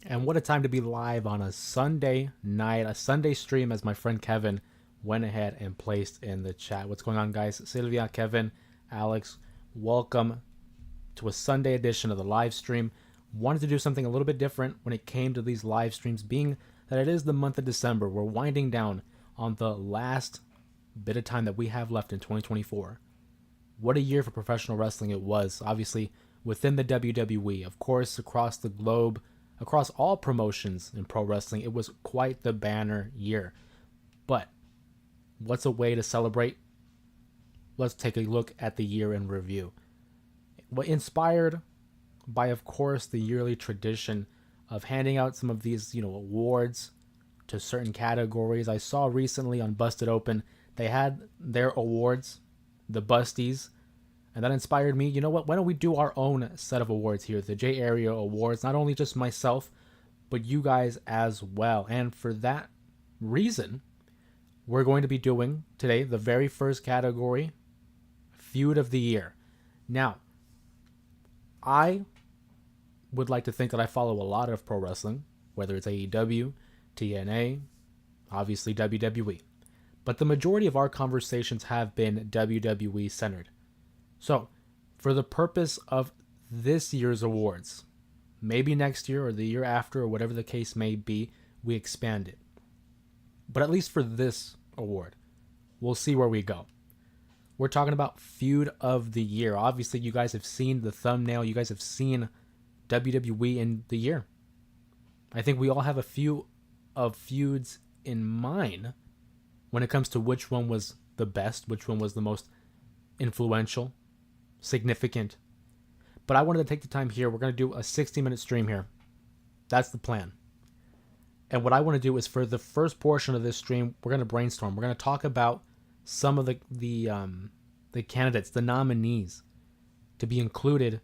And what a time to be live on a Sunday night, a Sunday stream, as my friend Kevin went ahead and placed in the chat. What's going on, guys? Sylvia, Kevin, Alex, welcome to a Sunday edition of the live stream. Wanted to do something a little bit different when it came to these live streams, being that it is the month of December. We're winding down on the last bit of time that we have left in 2024. What a year for professional wrestling it was. Obviously, within the WWE, of course, across the globe, across all promotions in pro wrestling, it was quite the banner year. But what's a way to celebrate? Let's take a look at the year in review. What inspired by, of course, the yearly tradition of handing out some of these, awards to certain categories. I saw recently on Busted Open, they had their awards, the Busties, and that inspired me. You know what? Why don't we do our own set of awards here, the J Area Awards, not only just myself, but you guys as well. And for that reason, we're going to be doing today the very first category, Feud of the Year. Now, I would like to think that I follow a lot of pro wrestling, whether it's AEW, TNA, obviously WWE. But the majority of our conversations have been WWE centered. So, for the purpose of this year's awards, maybe next year or the year after or whatever the case may be, we expand it. But at least for this award, we'll see where we go. We're talking about Feud of the Year. Obviously, you guys have seen the thumbnail. You guys have seen WWE in the year. I think we all have a few of feuds in mind when it comes to which one was the best, which one was the most influential, significant. But I wanted to take the time here. We're going to do a 60-minute stream here. That's the plan. And what I want to do is, for the first portion of this stream, we're going to brainstorm. We're going to talk about some of the candidates, the nominees to be included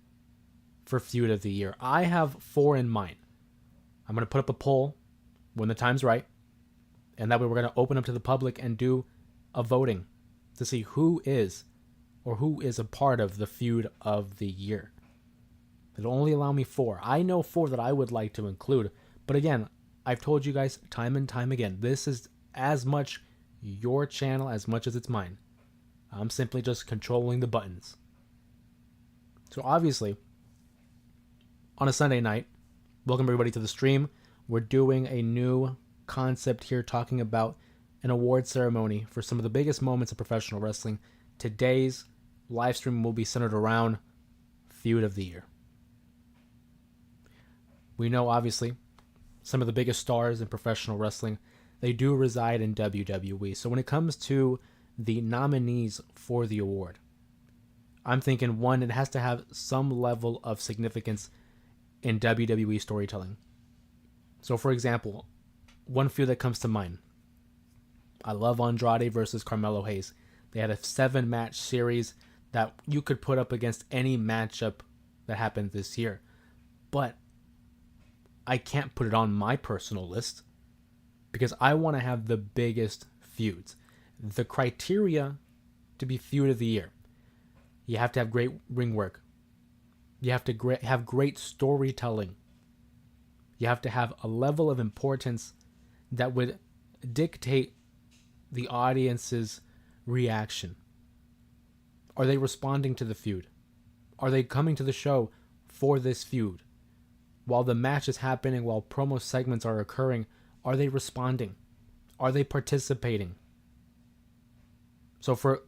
for Feud of the Year. I have 4 in mind. I'm going to put up a poll when the time's right, and that way we're going to open up to the public and do a voting to see who is a part of the Feud of the Year. It'll only allow me 4. I know 4 that I would like to include, but again, I've told you guys time and time again, this is as much your channel as much as it's mine. I'm simply just controlling the buttons. So obviously, on a Sunday night, welcome everybody to the stream. We're doing a new concept here, talking about an award ceremony for some of the biggest moments of professional wrestling. Today's live stream will be centered around Feud of the Year. We know, obviously, some of the biggest stars in professional wrestling, they do reside in WWE. So when it comes to the nominees for the award, I'm thinking, one, it has to have some level of significance in WWE storytelling. So for example, one feud that comes to mind, I love Andrade versus Carmelo Hayes. They had a 7-match series that you could put up against any matchup that happened this year. But I can't put it on my personal list because I want to have the biggest feuds. The criteria to be Feud of the Year: you have to have great ring work. You have to have great storytelling. You have to have a level of importance that would dictate the audience's reaction. Are they responding to the feud? Are they coming to the show for this feud? While the match is happening, while promo segments are occurring, are they responding? Are they participating? So for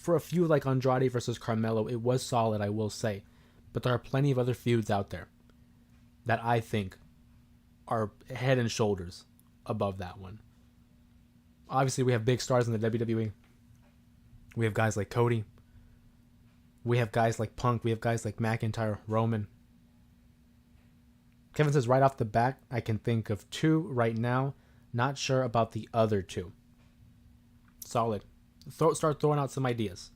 a feud like Andrade versus Carmelo, it was solid, I will say. But there are plenty of other feuds out there that I think are head and shoulders above that one. Obviously, we have big stars in the WWE. We have guys like Cody. We have guys like Punk. We have guys like McIntyre, Roman. Kevin says, right off the bat, I can think of 2 right now. Not sure about the other 2. Solid. Start throwing out some ideas,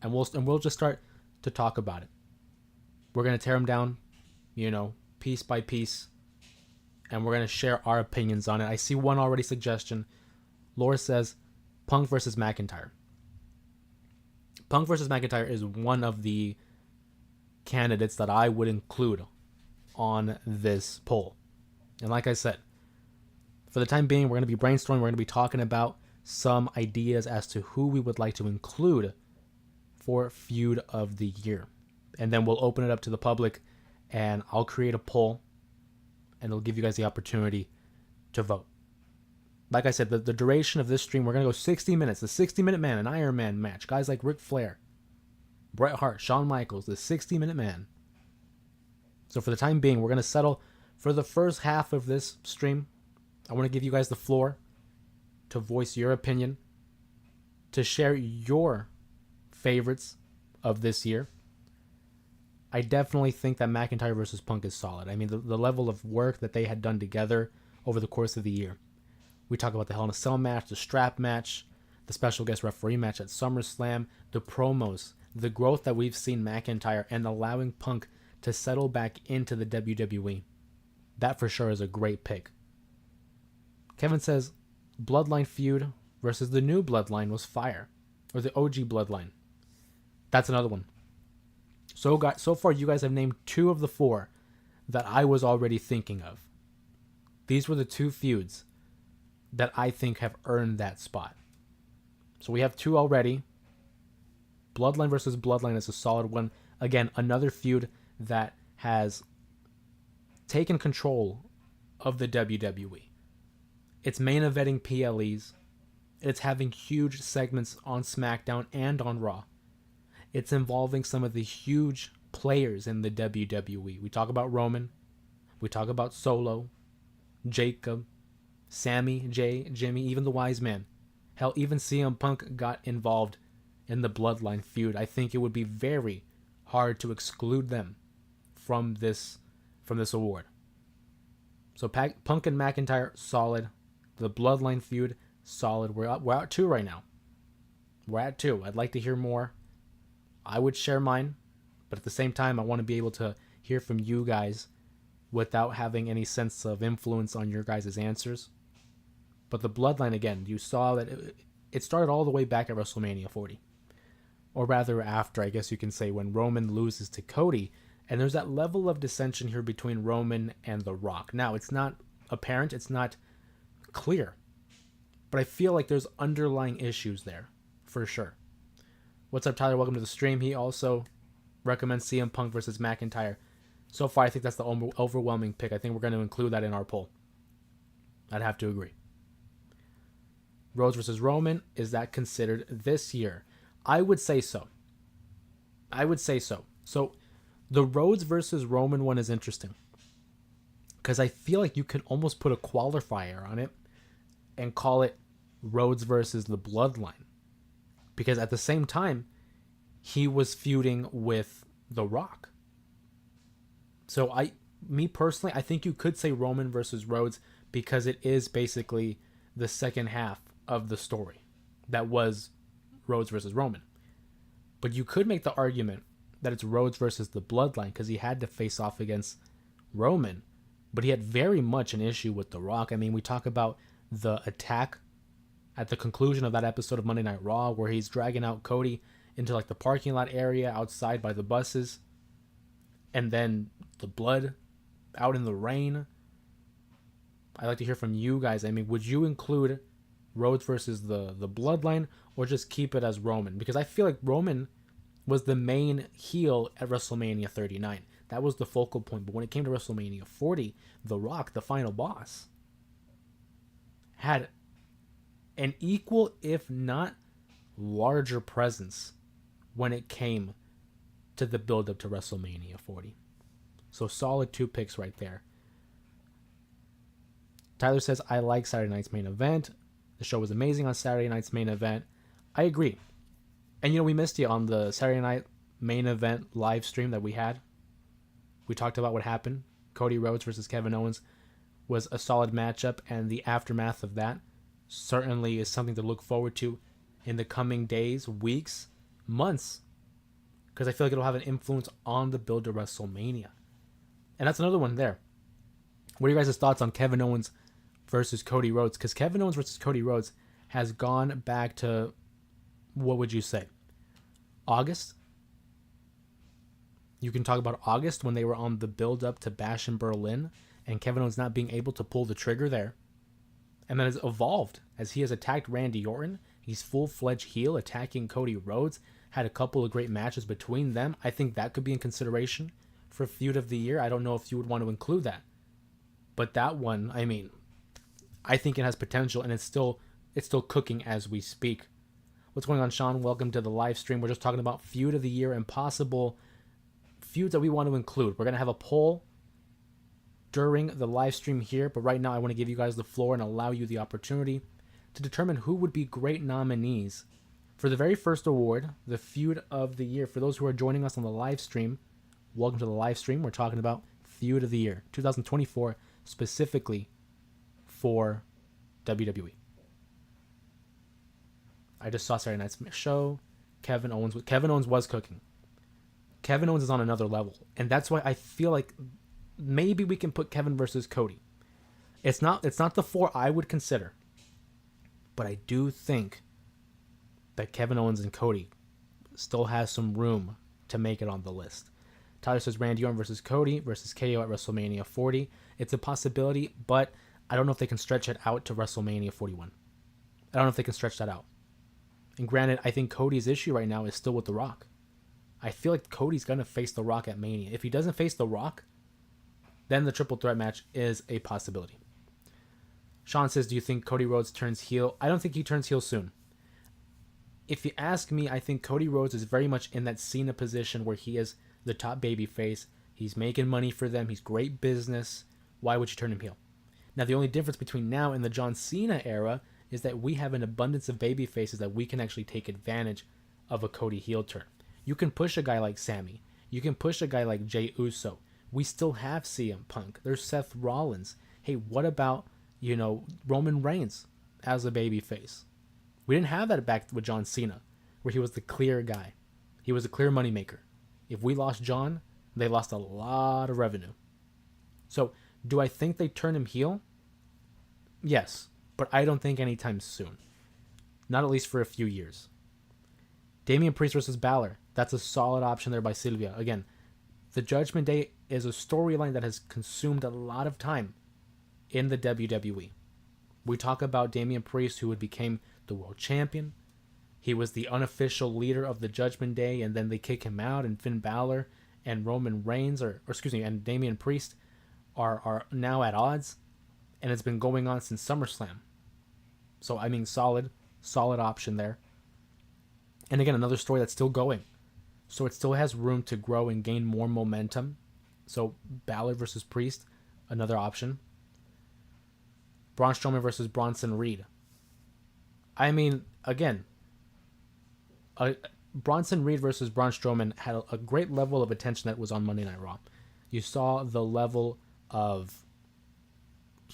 and we'll just start to talk about it. We're gonna tear them down, piece by piece, and we're gonna share our opinions on it. I see one already suggestion. Laura says, Punk versus McIntyre. Punk versus McIntyre is one of the candidates that I would include on this poll. And like I said, for the time being, we're going to be brainstorming. We're going to be talking about some ideas as to who we would like to include for Feud of the Year. And then we'll open it up to the public, and I'll create a poll, and it'll give you guys the opportunity to vote. Like I said, the duration of this stream, we're going to go 60 minutes. The 60-minute man, an Iron Man match. Guys like Ric Flair, Bret Hart, Shawn Michaels, the 60-minute man. So for the time being, we're going to settle for the first half of this stream. I want to give you guys the floor to voice your opinion, to share your favorites of this year. I definitely think that McIntyre versus Punk is solid. I mean, the level of work that they had done together over the course of the year. We talk about the Hell in a Cell match, the strap match, the special guest referee match at SummerSlam, the promos, the growth that we've seen McIntyre, and allowing Punk to settle back into the WWE. That for sure is a great pick. Kevin says Bloodline feud versus the new Bloodline was fire. Or the OG Bloodline. That's another one. So far, you guys have named 2 of the 4 that I was already thinking of. These were the 2 feuds that I think have earned that spot. So we have 2 already. Bloodline versus Bloodline is a solid one. Again, another feud that has taken control of the WWE. It's main eventing PLEs. It's having huge segments on SmackDown and on Raw. It's involving some of the huge players in the WWE. We talk about Roman. We talk about Solo, Jacob, Sammy, Jay, Jimmy, even the Wise Man. Hell, even CM Punk got involved in the Bloodline feud. I think it would be very hard to exclude them from this award. So Punk and McIntyre, solid. The Bloodline feud, solid. We're at 2 right now. We're at 2. I'd like to hear more. I would share mine, but at the same time, I want to be able to hear from you guys without having any sense of influence on your guys' answers. But the Bloodline, again, you saw that it started all the way back at WrestleMania 40. Or rather after, I guess you can say, when Roman loses to Cody. And there's that level of dissension here between Roman and The Rock. Now, it's not apparent, it's not clear. But I feel like there's underlying issues there, for sure. What's up, Tyler? Welcome to the stream. He also recommends CM Punk versus McIntyre. So far, I think that's the overwhelming pick. I think we're going to include that in our poll. I'd have to agree. Rhodes versus Roman, is that considered this year? I would say so. So, the Rhodes versus Roman one is interesting. Because I feel like you can almost put a qualifier on it and call it Rhodes versus the Bloodline. Because at the same time, he was feuding with The Rock. So me personally, I think you could say Roman versus Rhodes because it is basically the second half of the story that was Rhodes versus Roman. But you could make the argument that it's Rhodes versus the Bloodline because he had to face off against Roman, but he had very much an issue with The Rock. I mean, we talk about the attack at the conclusion of that episode of Monday Night Raw where he's dragging out Cody into like the parking lot area outside by the buses, and then the blood out in the rain. I'd like to hear from you guys. I mean, would you include Rhodes versus the Bloodline or just keep it as Roman? Because I feel like Roman was the main heel at WrestleMania 39. That was the focal point. But when it came to WrestleMania 40, The Rock, the final boss, had an equal, if not larger, presence when it came to the build-up to WrestleMania 40. So solid 2 picks right there. Tyler says, I like Saturday night's main event. The show was amazing on Saturday night's main event. I agree. And we missed you on the Saturday night main event live stream that we had. We talked about what happened. Cody Rhodes versus Kevin Owens was a solid matchup, and the aftermath of that certainly is something to look forward to in the coming days, weeks, months, because I feel like it'll have an influence on the build to WrestleMania. And that's another one there. What are your guys' thoughts on Kevin Owens versus Cody Rhodes? Because Kevin Owens versus Cody Rhodes has gone back to, what would you say, August? You can talk about August when they were on the build up to Bash in Berlin and Kevin Owens not being able to pull the trigger there. And then it's evolved as he has attacked Randy Orton. He's full-fledged heel, attacking Cody Rhodes. Had a couple of great matches between them. I think that could be in consideration for Feud of the Year. I don't know if you would want to include that. But that one, I mean, I think it has potential, and it's still cooking as we speak. What's going on, Sean? Welcome to the live stream. We're just talking about Feud of the Year and possible feuds that we want to include. We're going to have a poll during the live stream here, but right now I want to give you guys the floor and allow you the opportunity to determine who would be great nominees for the very first award, the Feud of the Year. For those who are joining us on the live stream, welcome to the live stream. We're talking about Feud of the Year 2024, specifically for WWE. I just saw Saturday night's show. Kevin Owens was cooking. Kevin Owens is on another level, and that's why I feel like maybe we can put Kevin versus Cody. It's not the 4 I would consider, but I do think that Kevin Owens and Cody still has some room to make it on the list. Tyler says Randy Orton versus Cody versus KO at WrestleMania 40. It's a possibility, but I don't know if they can stretch it out to WrestleMania 41. I don't know if they can stretch that out. And granted, I think Cody's issue right now is still with The Rock. I feel like Cody's going to face The Rock at Mania. If he doesn't face The Rock, then the triple threat match is a possibility. Sean says, do you think Cody Rhodes turns heel? I don't think he turns heel soon. If you ask me, I think Cody Rhodes is very much in that Cena position where he is the top babyface. He's making money for them. He's great business. Why would you turn him heel? Now, the only difference between now and the John Cena era is that we have an abundance of baby faces that we can actually take advantage of a Cody heel turn. You can push a guy like Sammy. You can push a guy like Jey Uso. We still have CM Punk. There's Seth Rollins. Hey, what about, Roman Reigns as a baby face? We didn't have that back with John Cena, where he was the clear guy. He was a clear moneymaker. If we lost John, they lost a lot of revenue. So, do I think they turn him heel? Yes, but I don't think anytime soon. Not at least for a few years. Damian Priest versus Balor. That's a solid option there by Sylvia. Again, the Judgment Day is a storyline that has consumed a lot of time in the WWE. We talk about Damian Priest, who became the world champion. He was the unofficial leader of the Judgment Day, and then they kick him out, and Finn Balor and Roman Reigns, and Damian Priest are now at odds, and it's been going on since SummerSlam. So, I mean, solid option there. And again, another story that's still going. So it still has room to grow and gain more momentum. So Balor versus Priest, another option. Braun Strowman versus Bronson Reed. I mean, again, Bronson Reed versus Braun Strowman had a great level of attention that was on Monday Night Raw. You saw the level of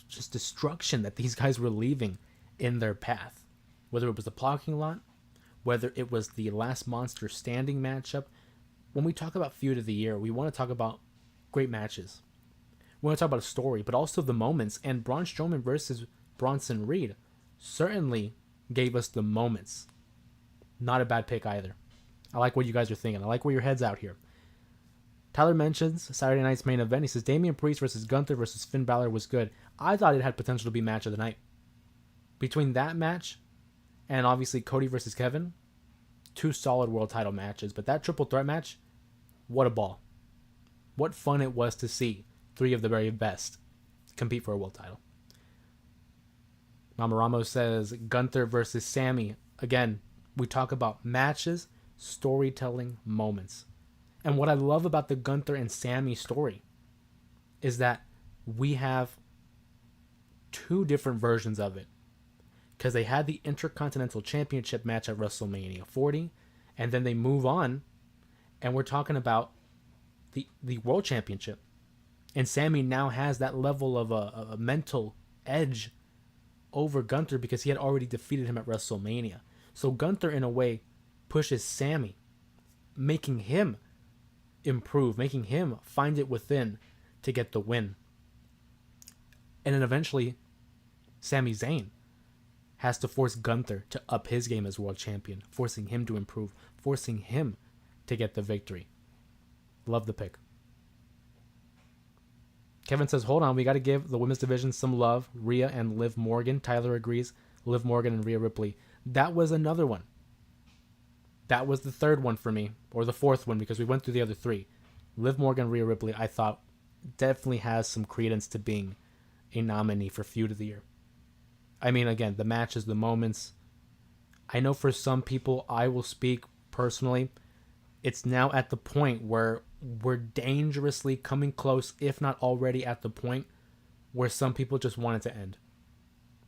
just destruction that these guys were leaving in their path. Whether it was the parking lot, whether it was the last monster standing matchup. When we talk about Feud of the Year, we want to talk about great matches. We want to talk about a story, but also the moments. And Braun Strowman versus Bronson Reed certainly gave us the moments. Not a bad pick either. I like what you guys are thinking. I like where your head's out here. Tyler mentions Saturday night's main event. He says Damian Priest versus Gunther versus Finn Balor was good. I thought it had potential to be match of the night. Between that match and obviously Cody versus Kevin, 2 solid world title matches. But that triple threat match, what a ball. What fun it was to see 3 of the very best compete for a world title. Mama Ramos says Gunther versus Sammy. Again, we talk about matches, storytelling, moments. And what I love about the Gunther and Sammy story is that we have 2 different versions of it. Because they had the Intercontinental Championship match at WrestleMania 40, and then they move on, and we're talking about the World Championship. And Sammy now has that level of a mental edge over Gunther because he had already defeated him at WrestleMania. So Gunther, in a way, pushes Sammy, making him improve, making him find it within to get the win. And then eventually, Sami Zayn has to force Gunther to up his game as world champion, forcing him to improve, forcing him to get the victory. Love the pick. Kevin says, hold on, we got to give the women's division some love. Rhea and Liv Morgan. Tyler agrees. Liv Morgan and Rhea Ripley. That was another one. That was the third one for me, or the fourth one, because we went through the other three. Liv Morgan, Rhea Ripley, I thought definitely has some credence to being a nominee for Feud of the Year. I mean, again, the matches, the moments. I know for some people, I will speak personally, it's now at the point where we're dangerously coming close, if not already at the point where some people just want it to end.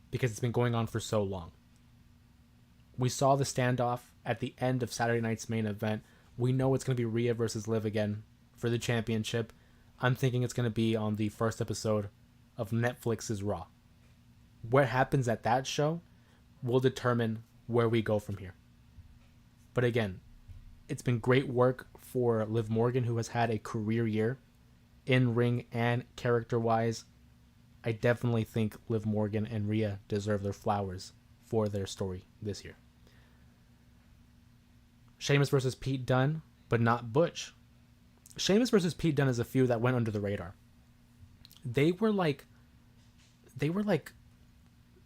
Because it's been going on for so long. We saw the standoff at the end of Saturday night's main event. We know it's going to be Rhea versus Liv again for the championship. I'm thinking it's going to be on the first episode of Netflix's Raw. What happens at that show will determine where we go from here. But again, it's been great work for Liv Morgan, who has had a career year in ring and character-wise. I definitely think Liv Morgan and Rhea deserve their flowers for their story this year. Sheamus versus Pete Dunne, but not Butch. Sheamus versus Pete Dunne is a feud that went under the radar. They were like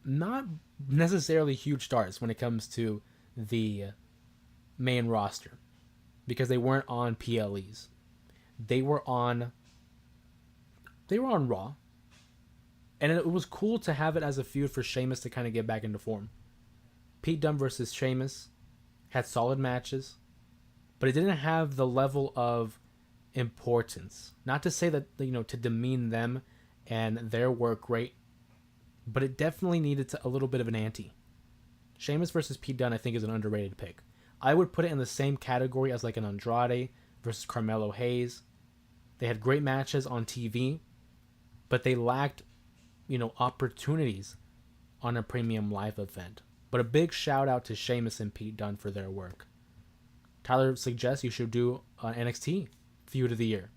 not necessarily huge stars when it comes to the main roster, because they weren't on PLEs. They were on Raw. And it was cool to have it as a feud for Sheamus to kind of get back into form. Pete Dunne versus Sheamus had solid matches, but it didn't have the level of importance. Not to say that, to demean them and their work rate, but it definitely needed a little bit of an ante. Sheamus versus Pete Dunne, I think, is an underrated pick. I would put it in the same category as like an Andrade versus Carmelo Hayes. They had great matches on TV, but they lacked opportunities on a premium live event. But a big shout out to Sheamus and Pete Dunne for their work. Tyler suggests you should do an NXT Feud of the Year.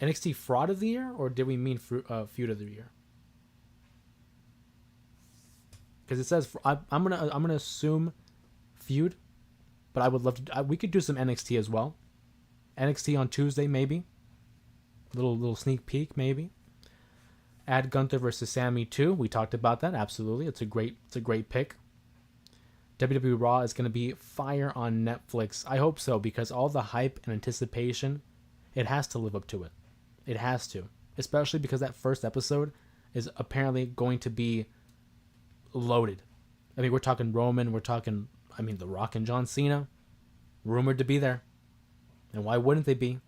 NXT Fraud of the Year, or did we mean Feud of the Year? Because it says I'm gonna assume Feud, but I would love to. We could do some NXT as well. NXT on Tuesday, maybe. Little sneak peek, maybe. Add Gunther versus Sammy 2. We talked about that. Absolutely. It's a great pick. WWE Raw is going to be fire on Netflix. I hope so, because all the hype and anticipation, it has to live up to it. It has to. Especially because that first episode is apparently going to be loaded. I mean, we're talking Roman. We're talking, The Rock and John Cena. Rumored to be there. And why wouldn't they be?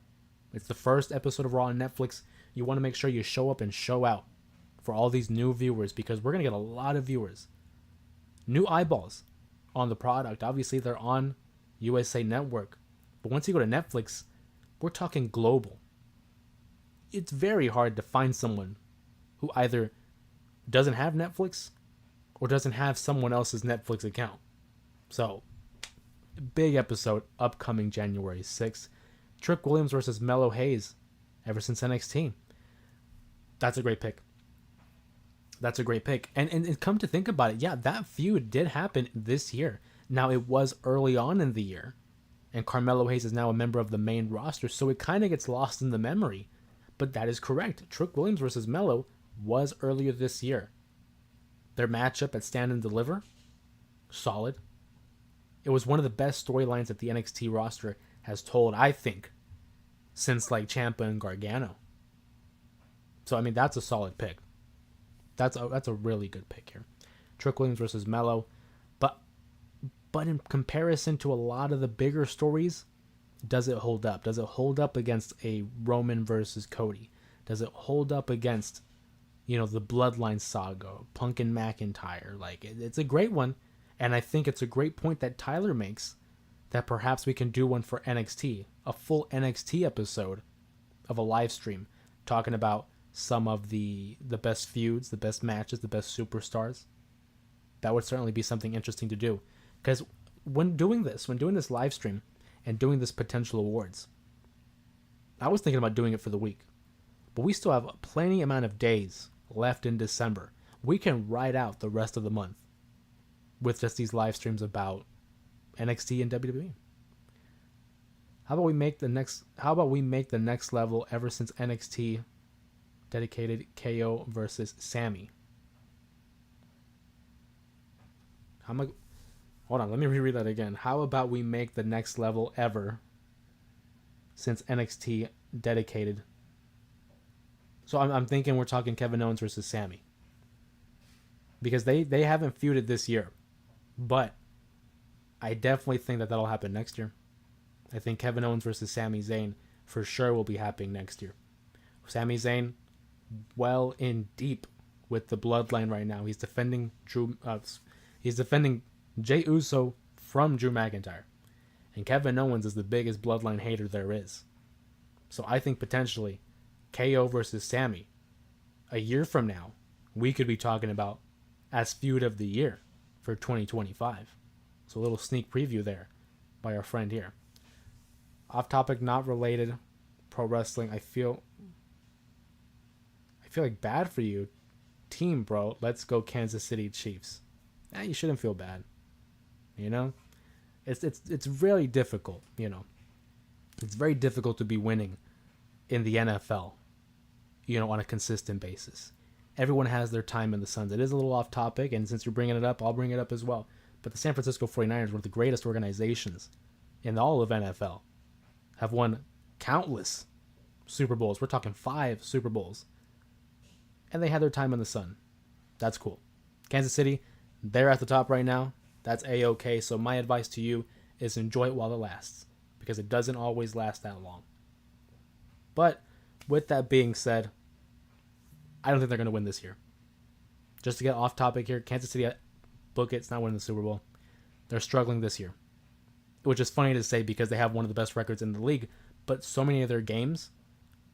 It's the first episode of Raw on Netflix. You want to make sure you show up and show out for all these new viewers, because we're going to get a lot of viewers. New eyeballs on the product. Obviously, they're on USA Network. But once you go to Netflix, we're talking global. It's very hard to find someone who either doesn't have Netflix or doesn't have someone else's Netflix account. So, big episode upcoming January 6th. Trick Williams versus Melo Hayes, ever since NXT. That's a great pick. And come to think about it, yeah, that feud did happen this year. Now, it was early on in the year, and Carmelo Hayes is now a member of the main roster, so it kind of gets lost in the memory. But that is correct. Trick Williams versus Melo was earlier this year. Their matchup at Stand and Deliver, solid. It was one of the best storylines that the NXT roster has told, I think, since like Ciampa and Gargano. So, that's a solid pick. That's a really good pick here. Trick Williams versus Melo. But in comparison to a lot of the bigger stories, does it hold up? Does it hold up against a Roman versus Cody? Does it hold up against, the Bloodline saga, Punk and McIntyre? It's a great one. And I think it's a great point that Tyler makes, that perhaps we can do one for NXT. A full NXT episode of a live stream talking about some of the best feuds, the best matches, the best superstars. That would certainly be something interesting to do. Because when doing this live stream and doing this potential awards, I was thinking about doing it for the week. But we still have plenty amount of days left in December. We can ride out the rest of the month with just these live streams about NXT and WWE. How about we make the next level ever since NXT dedicated KO versus Sammy? How am I, hold on, let me reread that again. How about we make the next level ever since NXT dedicated? So I'm thinking we're talking Kevin Owens versus Sammy. Because they haven't feuded this year. But I definitely think that that'll happen next year. I think Kevin Owens versus Sami Zayn for sure will be happening next year. Sami Zayn, well in deep with the bloodline right now. He's defending Jey Uso from Drew McIntyre. And Kevin Owens is the biggest bloodline hater there is. So I think potentially KO versus Sami, a year from now, we could be talking about as feud of the year for 2025. So a little sneak preview there by our friend here. Off topic, not related, pro wrestling. I feel like bad for you, team, bro. Let's go Kansas City Chiefs. You shouldn't feel bad. You know, it's really difficult. You know, it's very difficult to be winning in the NFL. You know, on a consistent basis. Everyone has their time in the Suns. It is a little off topic, and since you're bringing it up, I'll bring it up as well. But the San Francisco 49ers, one of the greatest organizations in all of NFL, have won countless Super Bowls. We're talking 5 Super Bowls. And they had their time in the sun. That's cool. Kansas City, they're at the top right now. That's A-okay. So my advice to you is enjoy it while it lasts, because it doesn't always last that long. But with that being said, I don't think they're going to win this year. Just to get off topic here, Kansas City, book it, it's not winning the Super Bowl. They're struggling this year, which is funny to say because they have one of the best records in the league, but so many of their games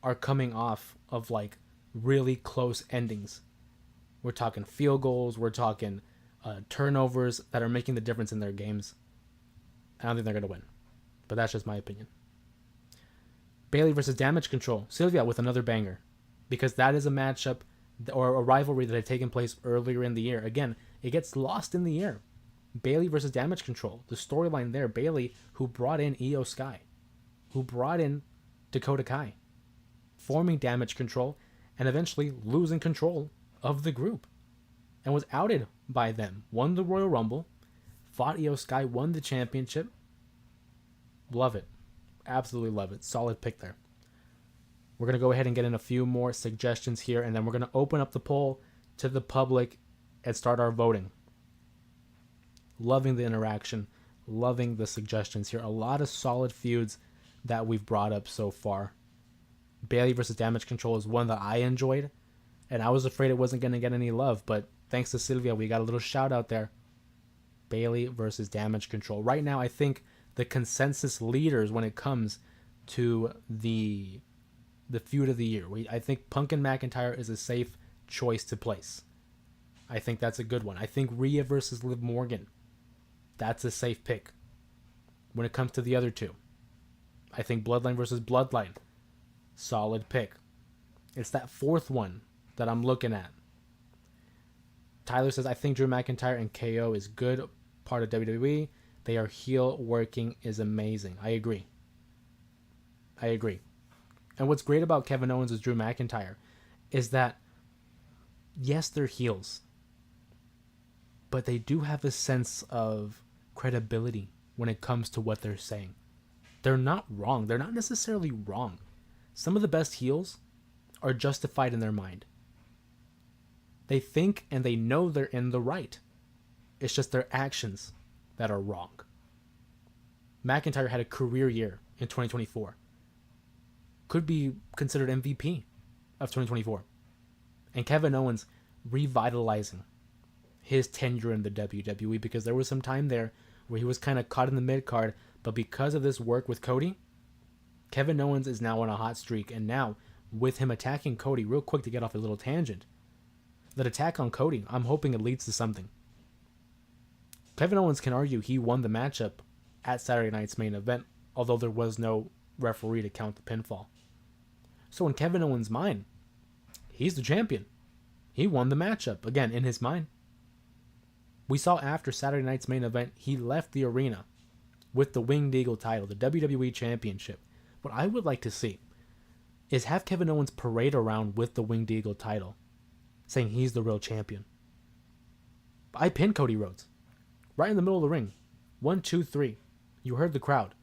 are coming off of like really close endings. We're talking field goals, we're talking turnovers that are making the difference in their games. I don't think they're going to win, but that's just my opinion. Bayley versus Damage Control. Sylvia with another banger, because that is a matchup or a rivalry that had taken place earlier in the year. Again, it gets lost in the year. Bayley versus Damage Control. The storyline there, Bayley, who brought in Io Sky, who brought in Dakota Kai, forming Damage Control, and eventually losing control of the group, and was outed by them. Won the Royal Rumble, fought Io Sky, won the championship. Love it. Absolutely love it. Solid pick there. We're going to go ahead and get in a few more suggestions here, and then we're going to open up the poll to the public and start our voting. Loving the interaction, loving the suggestions here. A lot of solid feuds that we've brought up so far. Bayley versus Damage Control is one that I enjoyed, and I was afraid it wasn't going to get any love, but thanks to Sylvia, we got a little shout out there. Bayley versus Damage Control. Right now, I think the consensus leaders when it comes to the feud of the year. I think Punk and McIntyre is a safe choice to place. I think that's a good one. I think Rhea versus Liv Morgan, that's a safe pick. When it comes to the other two, I think Bloodline versus Bloodline, solid pick. It's that fourth one that I'm looking at. Tyler says, I think Drew McIntyre and KO is good part of WWE. They are heel working is amazing. I agree. And what's great about Kevin Owens and Drew McIntyre is that, yes, they're heels, but they do have a sense of credibility when it comes to what they're saying. They're not wrong. They're not necessarily wrong. Some of the best heels are justified in their mind. They think and they know they're in the right. It's just their actions that are wrong. McIntyre had a career year in 2024. Could be considered MVP of 2024. And Kevin Owens revitalizing his tenure in the WWE, because there was some time there where he was kind of caught in the mid-card, but because of this work with Cody, Kevin Owens is now on a hot streak, and now with him attacking Cody, real quick to get off a little tangent, that attack on Cody, I'm hoping it leads to something. Kevin Owens can argue he won the matchup at Saturday night's main event, although there was no referee to count the pinfall. So in Kevin Owens' mind, he's the champion. He won the matchup, again, in his mind. We saw after Saturday night's main event, he left the arena with the Winged Eagle title, the WWE Championship. What I would like to see is have Kevin Owens parade around with the Winged Eagle title, saying he's the real champion. I pinned Cody Rhodes right in the middle of the ring. 1, 2, 3. You heard the crowd.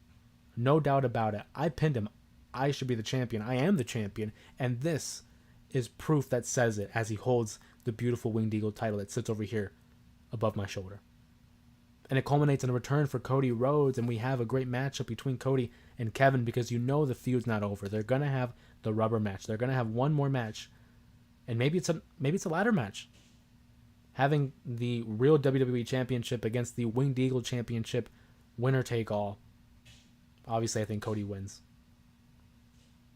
No doubt about it. I pinned him. I should be the champion. I am the champion. And this is proof that says it as he holds the beautiful Winged Eagle title that sits over here above my shoulder. And it culminates in a return for Cody Rhodes, and we have a great matchup between Cody and Kevin, because you know the feud's not over. They're going to have the rubber match. They're going to have one more match, and maybe it's a ladder match. Having the real WWE Championship against the Winged Eagle Championship, winner take all. Obviously, I think Cody wins.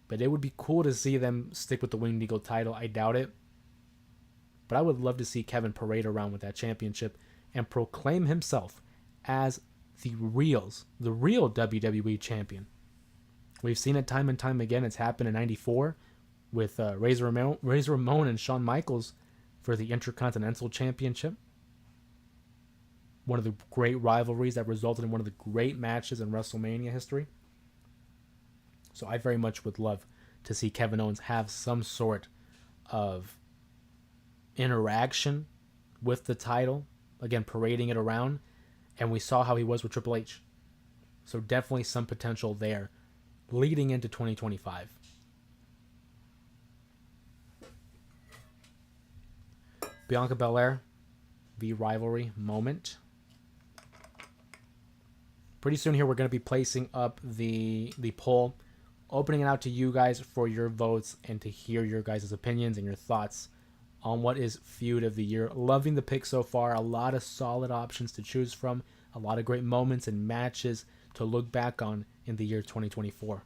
But it would be cool to see them stick with the Winged Eagle title. I doubt it. But I would love to see Kevin parade around with that championship and proclaim himself as the real WWE champion. We've seen it time and time again. It's happened in '94 with Razor Ramon and Shawn Michaels for the Intercontinental Championship. One of the great rivalries that resulted in one of the great matches in WrestleMania history. So I very much would love to see Kevin Owens have some sort of interaction with the title. Again, parading it around. And we saw how he was with Triple H. So definitely some potential there leading into 2025. Bianca Belair, the rivalry moment. Pretty soon here we're going to be placing up the poll, opening it out to you guys for your votes and to hear your guys' opinions and your thoughts on what is feud of the year. Loving the pick so far. A lot of solid options to choose from. A lot of great moments and matches to look back on in the year 2024.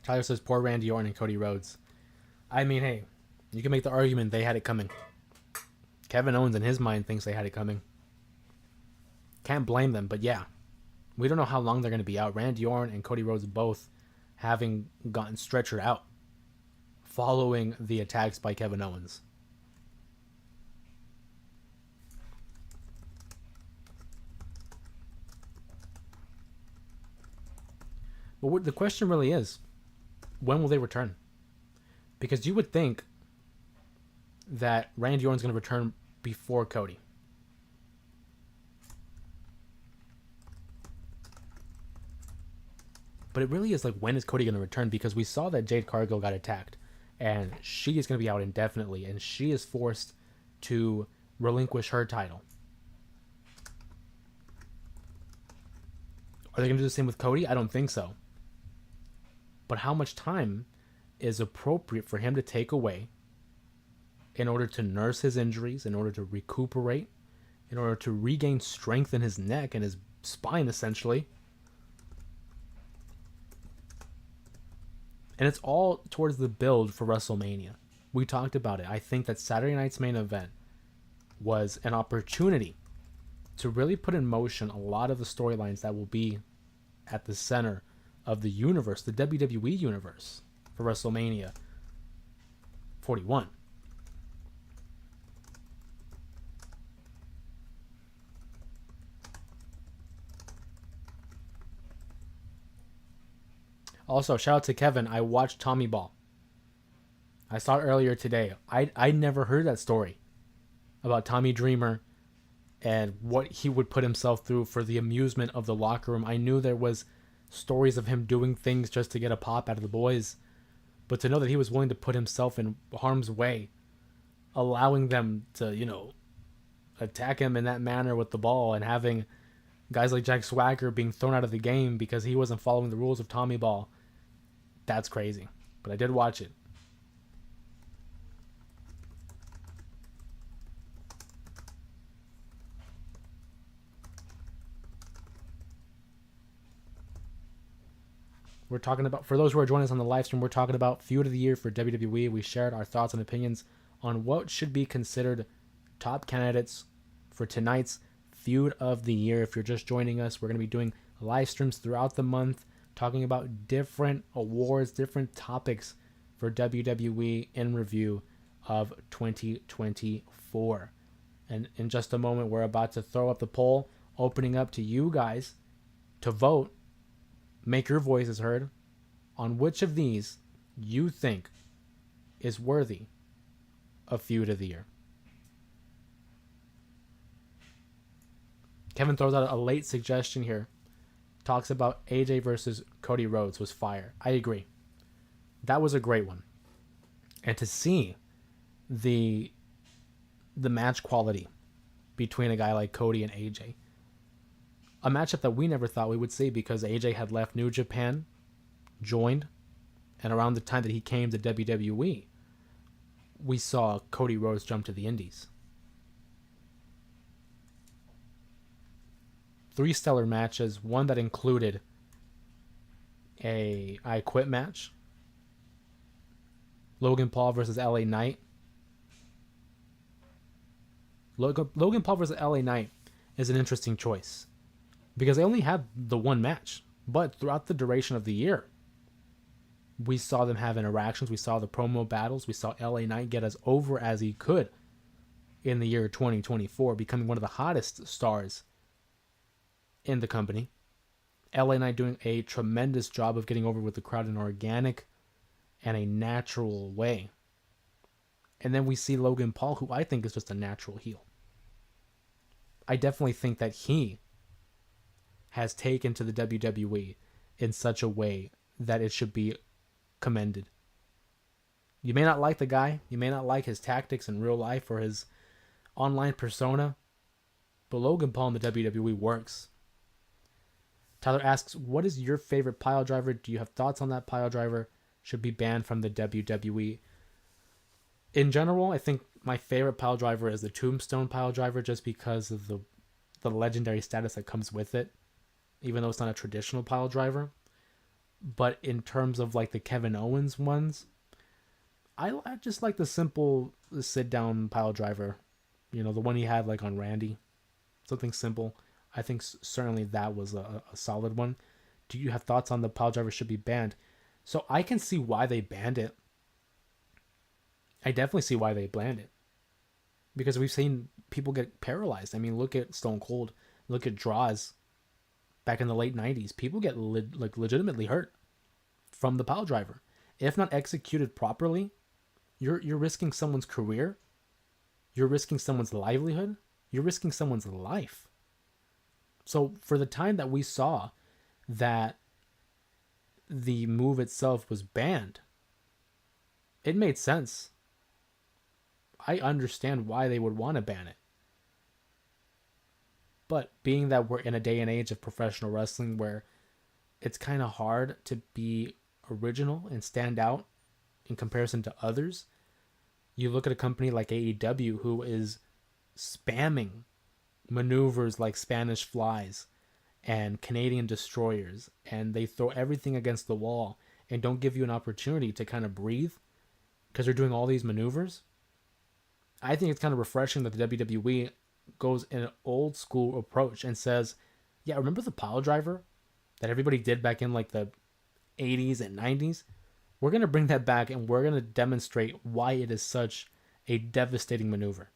Tyler says, poor Randy Orton and Cody Rhodes. I mean, hey, you can make the argument they had it coming. Kevin Owens, in his mind, thinks they had it coming. Can't blame them, but yeah. We don't know how long they're going to be out. Randy Orton and Cody Rhodes both having gotten stretchered out following the attacks by Kevin Owens. But what the question really is, when will they return? Because you would think that Randy Orton's going to return before Cody. But it really is like, when is Cody going to return? Because we saw that Jade Cargill got attacked, and she is going to be out indefinitely, and she is forced to relinquish her title. Are they going to do the same with Cody? I don't think so. But how much time is appropriate for him to take away in order to nurse his injuries, in order to recuperate, in order to regain strength in his neck and his spine, essentially? And it's all towards the build for WrestleMania. We talked about it. I think that Saturday night's main event was an opportunity to really put in motion a lot of the storylines that will be at the center of the universe, the WWE universe, for WrestleMania 41. Also, shout out to Kevin. I watched Tommy Ball. I saw it earlier today. I never heard that story about Tommy Dreamer and what he would put himself through for the amusement of the locker room. I knew there was stories of him doing things just to get a pop out of the boys, but to know that he was willing to put himself in harm's way, allowing them to, attack him in that manner with the ball, and having guys like Jack Swagger being thrown out of the game because he wasn't following the rules of Tommy Ball, that's crazy. But I did watch it. We're talking about, for those who are joining us on the live stream, we're talking about feud of the year for WWE. We shared our thoughts and opinions on what should be considered top candidates for tonight's feud of the year. If you're just joining us, we're going to be doing live streams throughout the month talking about different awards, different topics for WWE in review of 2024. And in just a moment, we're about to throw up the poll, opening up to you guys to vote, make your voices heard on which of these you think is worthy of Feud of the Year. Kevin throws out a late suggestion here. Talks about AJ versus Cody Rhodes was fire. I agree. That was a great one. And to see the match quality between a guy like Cody and AJ, a matchup that we never thought we would see because AJ had left New Japan, joined, and around the time that he came to WWE, we saw Cody Rhodes jump to the Indies. 3 stellar matches, one that included a I Quit match, Logan Paul versus LA Knight. Logan Paul versus LA Knight is an interesting choice because they only had the one match, but throughout the duration of the year, we saw them have interactions. We saw the promo battles. We saw LA Knight get as over as he could in the year 2024, becoming one of the hottest stars in the company. LA Knight doing a tremendous job of getting over with the crowd in an organic and a natural way. And then we see Logan Paul, who I think is just a natural heel. I definitely think that he has taken to the WWE in such a way that it should be commended. You may not like the guy, you may not like his tactics in real life or his online persona, but Logan Paul in the WWE works. Tyler asks, what is your favorite pile driver? Do you have thoughts on that pile driver? Should be banned from the WWE. In general, I think my favorite pile driver is the Tombstone pile driver just because of the legendary status that comes with it, even though it's not a traditional pile driver. But in terms of like the Kevin Owens ones, I just like the simple sit-down pile driver. You know, the one he had like on Randy. Something simple. I think certainly that was a solid one. Do you have thoughts on the pile driver should be banned? So I can see why they banned it. I definitely see why they banned it. Because we've seen people get paralyzed. I mean, look at Stone Cold. Look at Draws. Back in the late 90s. People get legitimately hurt from the pile driver. If not executed properly, you're risking someone's career. You're risking someone's livelihood. You're risking someone's life. So for the time that we saw that the move itself was banned, it made sense. I understand why they would want to ban it. But being that we're in a day and age of professional wrestling where it's kind of hard to be original and stand out in comparison to others, you look at a company like AEW who is spamming maneuvers like Spanish flies and Canadian destroyers, and they throw everything against the wall and don't give you an opportunity to kind of breathe because they're doing all these maneuvers. I think it's kind of refreshing that the WWE goes in an old school approach and says, yeah, remember the pile driver that everybody did back in like the 80s and 90s? We're going to bring that back and we're going to demonstrate why it is such a devastating maneuver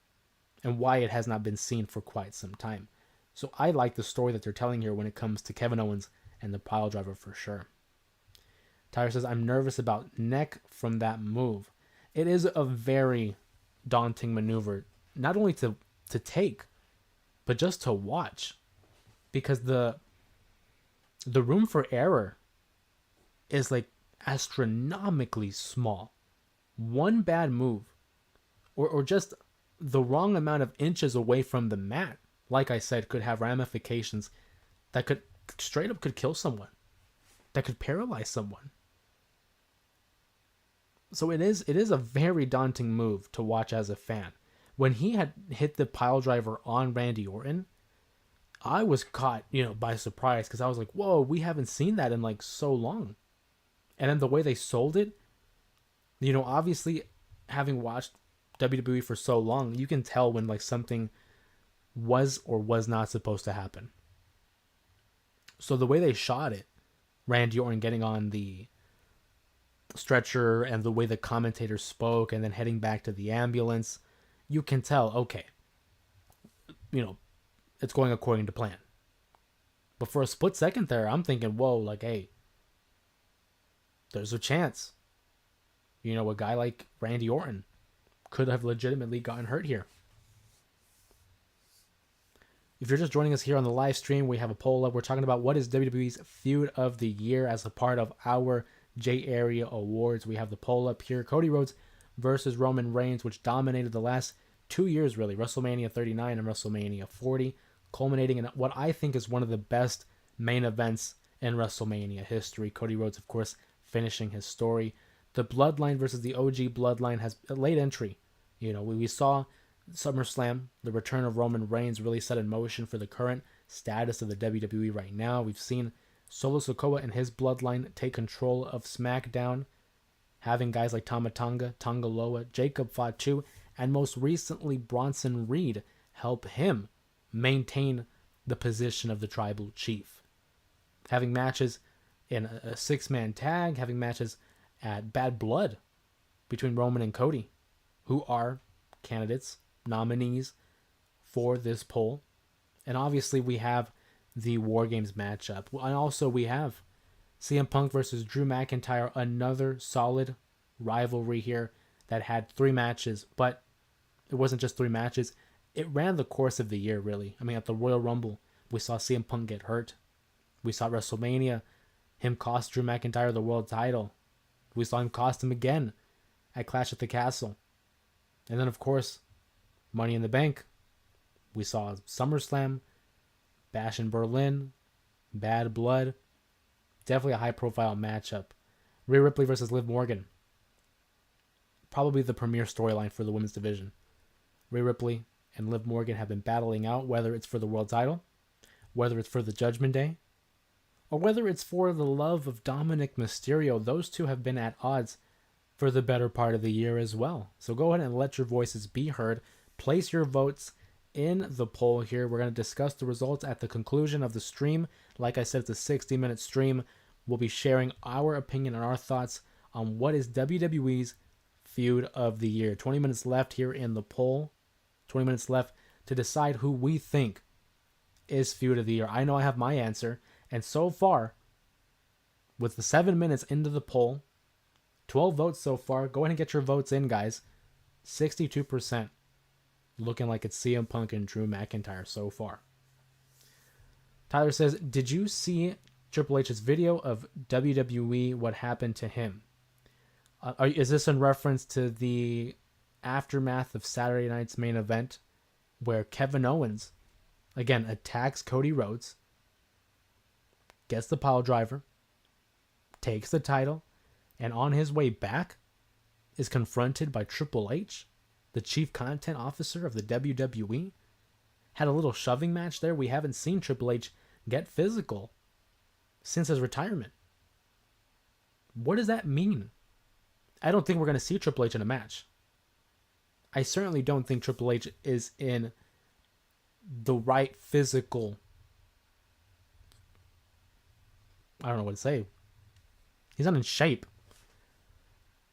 and why it has not been seen for quite some time. So I like the story that they're telling here when it comes to Kevin Owens and the pile driver for sure. Tyler says, I'm nervous about neck from that move. It is a very daunting maneuver, not only to take, but just to watch, because the room for error is like astronomically small. One bad move or just the wrong amount of inches away from the mat, like I said, could have ramifications that could straight up could kill someone, that could paralyze someone. So it is a very daunting move to watch as a fan. When he had hit the pile driver on Randy Orton, I was caught, by surprise, because I was like, whoa, we haven't seen that in like so long. And then the way they sold it, obviously having watched WWE for so long, you can tell when like something was or was not supposed to happen. So the way they shot it, Randy Orton getting on the stretcher and the way the commentator spoke and then heading back to the ambulance, you can tell, okay, it's going according to plan. But for a split second there, I'm thinking, whoa, like, hey, there's a chance. A guy like Randy Orton could have legitimately gotten hurt here. If you're just joining us here on the live stream, we have a poll up. We're talking about what is WWE's feud of the year as a part of our J Area Awards. We have the poll up here. Cody Rhodes versus Roman Reigns, which dominated the last 2 years, really. WrestleMania 39 and WrestleMania 40, culminating in what I think is one of the best main events in WrestleMania history. Cody Rhodes, of course, finishing his story. The Bloodline versus the OG Bloodline has a late entry. We saw SummerSlam, the return of Roman Reigns, really set in motion for the current status of the WWE right now. We've seen Solo Sikoa and his Bloodline take control of SmackDown, having guys like Tama Tonga, Tonga Loa, Jacob Fatu, and most recently Bronson Reed help him maintain the position of the Tribal Chief. Having matches in a six-man tag, having matches at Bad Blood between Roman and Cody, who are candidates, nominees for this poll. And obviously we have the War Games matchup. And also we have CM Punk versus Drew McIntyre, another solid rivalry here that had 3 matches, but it wasn't just 3 matches. It ran the course of the year, really. I mean, at the Royal Rumble, we saw CM Punk get hurt. We saw WrestleMania, him cost Drew McIntyre the world title. We saw him cost him again at Clash at the Castle. And then, of course, Money in the Bank. We saw SummerSlam, Bash in Berlin, Bad Blood. Definitely a high-profile matchup. Rhea Ripley versus Liv Morgan. Probably the premier storyline for the women's division. Rhea Ripley and Liv Morgan have been battling out, whether it's for the world title, whether it's for the Judgment Day, or whether it's for the love of Dominic Mysterio. Those two have been at odds for the better part of the year as well. So go ahead and let your voices be heard. Place your votes in the poll here. We're going to discuss the results at the conclusion of the stream. Like I said, it's a 60-minute stream. We'll be sharing our opinion and our thoughts on what is WWE's feud of the year. 20 minutes left here in the poll. 20 minutes left to decide who we think is feud of the year. I know I have my answer. And so far, with the 7 minutes into the poll, 12 votes so far. Go ahead and get your votes in, guys. 62% looking like it's CM Punk and Drew McIntyre so far. Tyler says, did you see Triple H's video of WWE, what happened to him? Is this in reference to the aftermath of Saturday night's main event where Kevin Owens, again, attacks Cody Rhodes, gets the pile driver, takes the title, and on his way back is confronted by Triple H, the chief content officer of the WWE? Had a little shoving match there. We haven't seen Triple H get physical since his retirement. What does that mean? I don't think we're going to see Triple H in a match. I certainly don't think Triple H is in the right physical... I don't know what to say. He's not in shape.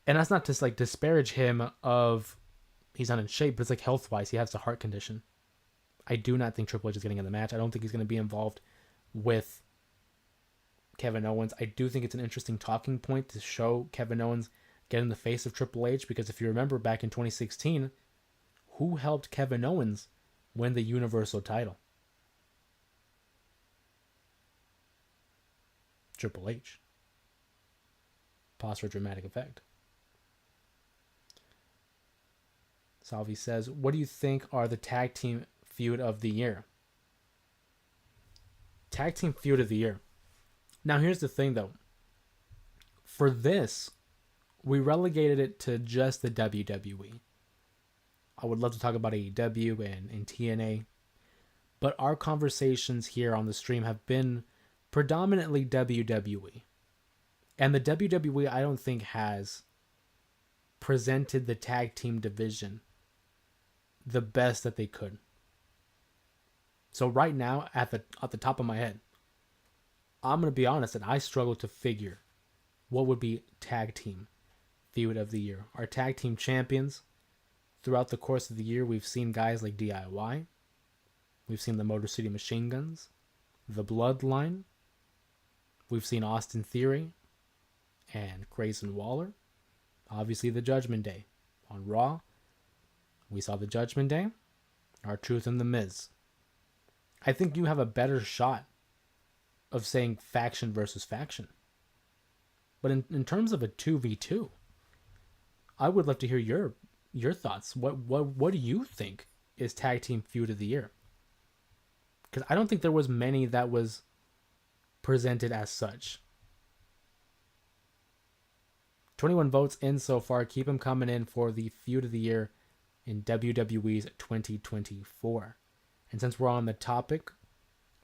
And that's not to disparage him of he's not in shape, but it's health-wise, he has a heart condition. I do not think Triple H is getting in the match. I don't think he's going to be involved with Kevin Owens. I do think it's an interesting talking point to show Kevin Owens get in the face of Triple H, because if you remember back in 2016, who helped Kevin Owens win the Universal title? Triple H. Pause for dramatic effect. Salvi says, what do you think are the tag team feud of the year? Tag team feud of the year. Now here's the thing though. For this, we relegated it to just the WWE. I would love to talk about AEW and TNA, but our conversations here on the stream have been predominantly WWE. And the WWE, I don't think, has presented the tag team division the best that they could. So right now, at the top of my head, I'm going to be honest, and I struggle to figure what would be tag team feud of the year. Our tag team champions, throughout the course of the year, we've seen guys like DIY. We've seen the Motor City Machine Guns, the Bloodline. We've seen Austin Theory and Grayson Waller. Obviously, the Judgment Day. On Raw, we saw the Judgment Day, R-Truth and The Miz. I think you have a better shot of saying faction versus faction. But in terms of a 2v2, I would love to hear your thoughts. What do you think is tag team feud of the year? Because I don't think there was many that was presented as such. 21 votes in so far. Keep them coming in for the feud of the year in WWE's 2024. And since we're on the topic,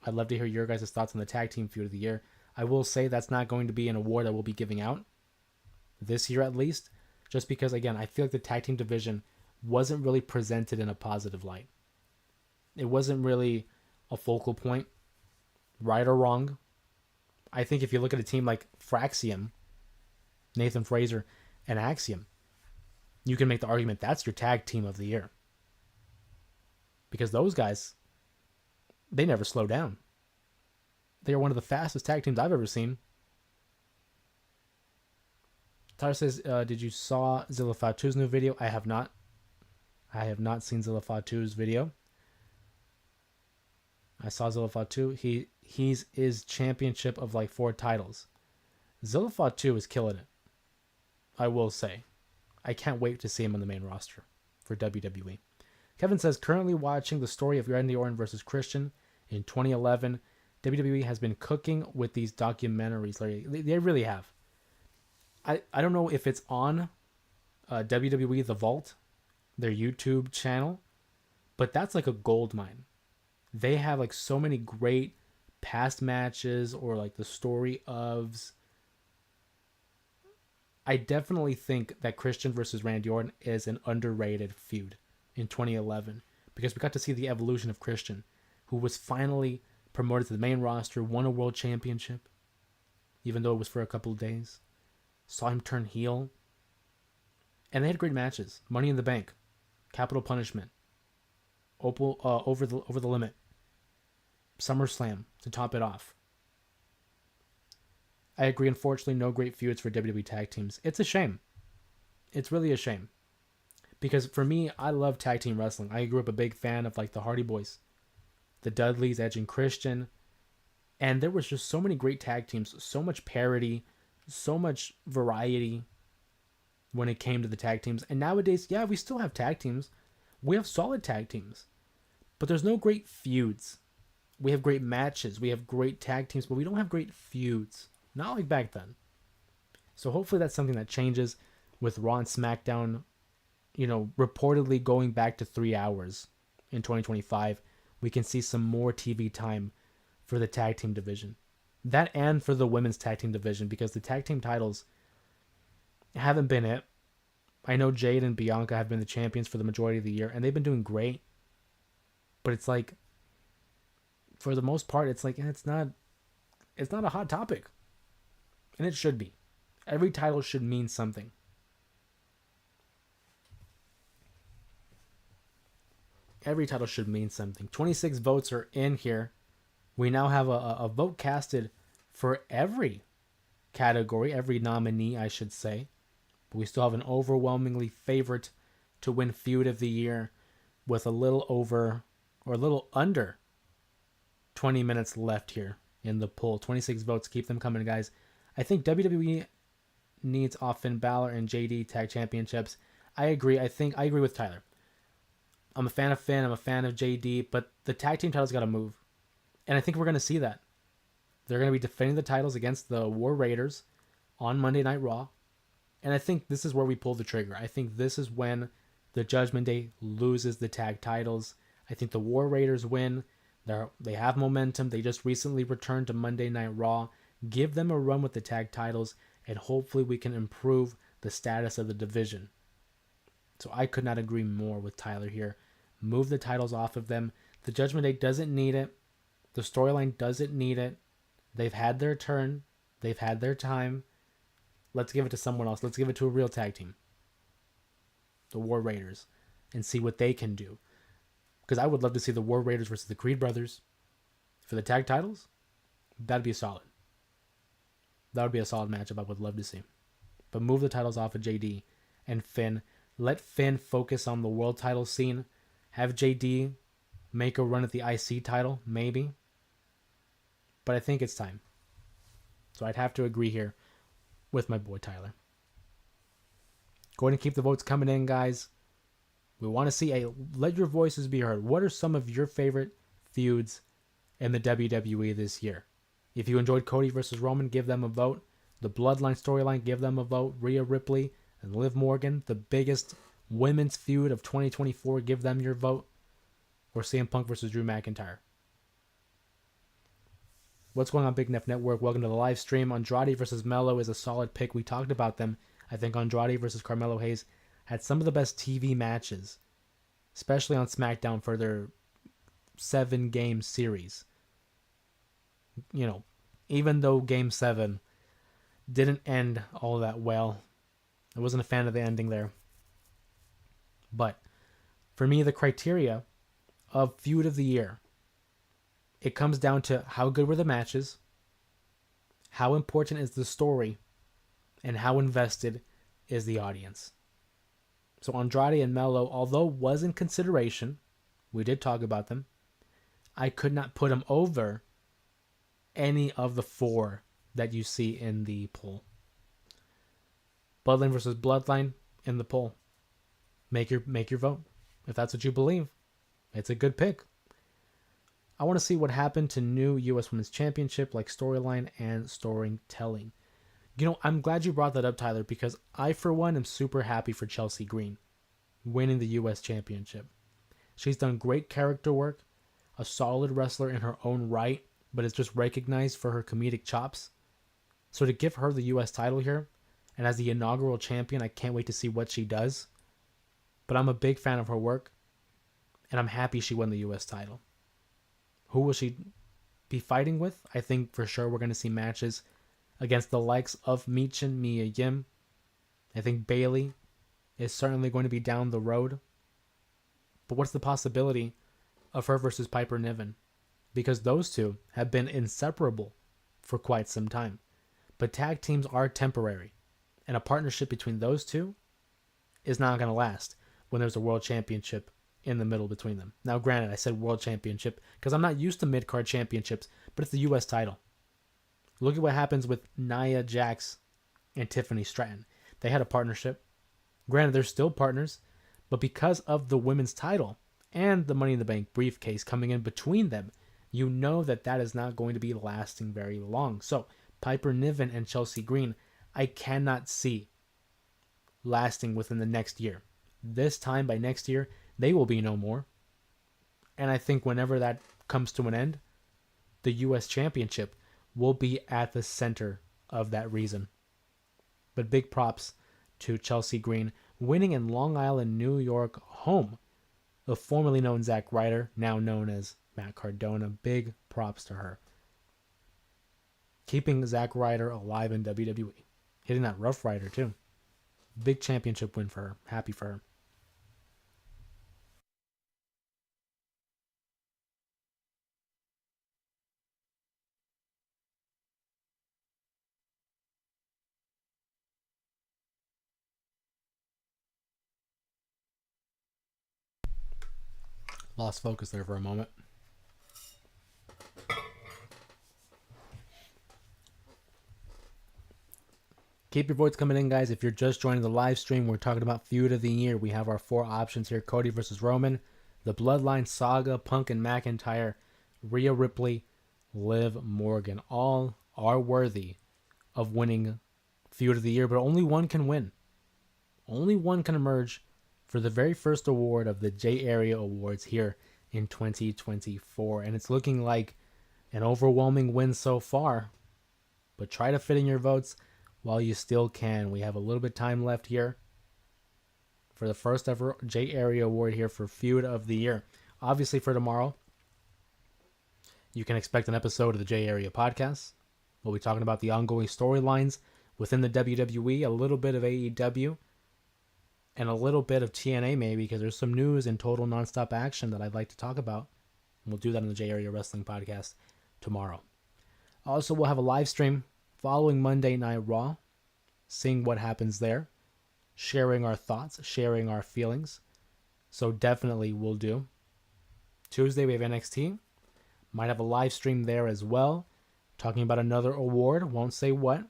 I'd love to hear your guys' thoughts on the tag team feud of the year. I will say that's not going to be an award that we'll be giving out this year at least, just because, again, I feel like the tag team division wasn't really presented in a positive light. It wasn't really a focal point, right or wrong. I think if you look at a team like Fraxium, Nathan Fraser, and Axiom, you can make the argument that's your tag team of the year. Because those guys, they never slow down. They are one of the fastest tag teams I've ever seen. Tyler says, did you saw Zilla Fatu's new video? I have not. I have not seen Zilla Fatu's video. I saw Zilla Fatu. He's his championship of like 4 titles. Zilla Fatu is killing it, I will say. I can't wait to see him on the main roster for WWE. Kevin says, currently watching the story of Randy Orton versus Christian in 2011. WWE has been cooking with these documentaries. They really have. I don't know if it's on WWE The Vault, their YouTube channel, but that's like a gold mine. They have like so many great past matches or like the story ofs. I definitely think that Christian versus Randy Orton is an underrated feud in 2011 because we got to see the evolution of Christian, who was finally promoted to the main roster, won a world championship, even though it was for a couple of days. Saw him turn heel. And they had great matches. Money in the Bank, Capital Punishment, Over the Limit, SummerSlam to top it off. I agree, unfortunately, no great feuds for WWE tag teams. It's a shame. It's really a shame. Because for me, I love tag team wrestling. I grew up a big fan of like the Hardy Boys, the Dudleys, Edge and Christian. And there was just so many great tag teams, so much parity, so much variety when it came to the tag teams. And nowadays, yeah, we still have tag teams. We have solid tag teams. But there's no great feuds. We have great matches. We have great tag teams, but we don't have great feuds. Not like back then. So hopefully that's something that changes with Raw and SmackDown, reportedly going back to 3 hours in 2025. We can see some more TV time for the tag team division. That and for the women's tag team division, because the tag team titles haven't been it. I know Jade and Bianca have been the champions for the majority of the year, and they've been doing great. But it's like, for the most part, it's like, it's not a hot topic. And it should be. Every title should mean something. Every title should mean something. 26 votes are in here. We now have a vote casted for every category, every nominee, I should say. But we still have an overwhelmingly favorite to win feud of the year with a little over or a little under 20 minutes left here in the poll. 26 votes. Keep them coming, guys. I think WWE needs Finn Balor and JD tag championships. I agree. I agree with Tyler. I'm a fan of Finn. I'm a fan of JD, but the tag team titles got to move. And I think we're going to see that. They're going to be defending the titles against the War Raiders on Monday Night Raw. And I think this is where we pull the trigger. I think this is when the Judgment Day loses the tag titles. I think the War Raiders win. They have momentum. They just recently returned to Monday Night Raw. Give them a run with the tag titles, and hopefully we can improve the status of the division. So I could not agree more with Tyler here. Move the titles off of them. The Judgment Day doesn't need it. The storyline doesn't need it. They've had their turn. They've had their time. Let's give it to someone else. Let's give it to a real tag team, the War Raiders, and see what they can do. Because I would love to see the War Raiders versus the Creed Brothers for the tag titles. That'd be solid. That would be a solid matchup I would love to see. But move the titles off of JD and Finn. Let Finn focus on the world title scene. Have JD make a run at the IC title, maybe. But I think it's time. So I'd have to agree here with my boy Tyler. Go ahead and keep the votes coming in, guys. We want to see let your voices be heard. What are some of your favorite feuds in the WWE this year? If you enjoyed Cody versus Roman, give them a vote. The Bloodline storyline, give them a vote. Rhea Ripley and Liv Morgan, the biggest women's feud of 2024, give them your vote. Or CM Punk versus Drew McIntyre. What's going on, Big Neff Network? Welcome to the live stream. Andrade versus Melo is a solid pick. We talked about them. I think Andrade versus Carmelo Hayes had some of the best TV matches, especially on SmackDown for their 7-game series. You know, even though Game 7 didn't end all that well, I wasn't a fan of the ending there. But for me, the criteria of feud of the year, it comes down to how good were the matches, how important is the story, and how invested is the audience. So Andrade and Melo, although was in consideration, we did talk about them, I could not put them over any of the 4 that you see in the poll. Bloodline versus Bloodline in the poll. Make your vote. If that's what you believe, it's a good pick. I want to see what happened to new U.S. Women's Championship, like storyline and storytelling. You know, I'm glad you brought that up, Tyler, because I, for one, am super happy for Chelsea Green winning the U.S. Championship. She's done great character work, a solid wrestler in her own right, but is just recognized for her comedic chops. So to give her the U.S. title here, and as the inaugural champion, I can't wait to see what she does. But I'm a big fan of her work, and I'm happy she won the U.S. title. Who will she be fighting with? I think for sure we're going to see matches against the likes of Michin, Mia Yim. I think Bayley is certainly going to be down the road. But what's the possibility of her versus Piper Niven? Because those two have been inseparable for quite some time. But tag teams are temporary, and a partnership between those two is not going to last when there's a world championship in the middle between them. Now, granted, I said world championship because I'm not used to mid-card championships, but it's the U.S. title. Look at what happens with Nia Jax and Tiffany Stratton. They had a partnership. Granted, they're still partners, but because of the women's title and the Money in the Bank briefcase coming in between them, you know that is not going to be lasting very long. So, Piper Niven and Chelsea Green, I cannot see lasting within the next year. This time, by next year, they will be no more. And I think whenever that comes to an end, the U.S. Championship will be at the center of that reason. But big props to Chelsea Green winning in Long Island, New York, home of formerly known Zack Ryder, now known as Matt Cardona. Big props to her. Keeping Zack Ryder alive in WWE. Hitting that Rough Rider too. Big championship win for her. Happy for her. Lost focus there for a moment. Keep your votes coming in, guys. If you're just joining the live stream, we're talking about feud of the year. We have our 4 options here. Cody versus Roman, the Bloodline Saga, Punk and McIntyre, Rhea Ripley, Liv Morgan. All are worthy of winning feud of the year, but only one can win. Only one can emerge for the very first award of the J Area Awards here in 2024. And it's looking like an overwhelming win so far. But try to fit in your votes while you still can. We have a little bit of time left here for the first ever J Area Award here for Feud of the Year. Obviously for tomorrow, you can expect an episode of the J Area Podcast. We'll be talking about the ongoing storylines within the WWE, a little bit of AEW, and a little bit of TNA maybe, because there's some news and total nonstop action that I'd like to talk about. And we'll do that on the J Area Wrestling Podcast tomorrow. Also, we'll have a live stream following Monday Night Raw, seeing what happens there, sharing our thoughts, sharing our feelings. So definitely we'll do. Tuesday we have NXT. Might have a live stream there as well, talking about another award. Won't say what,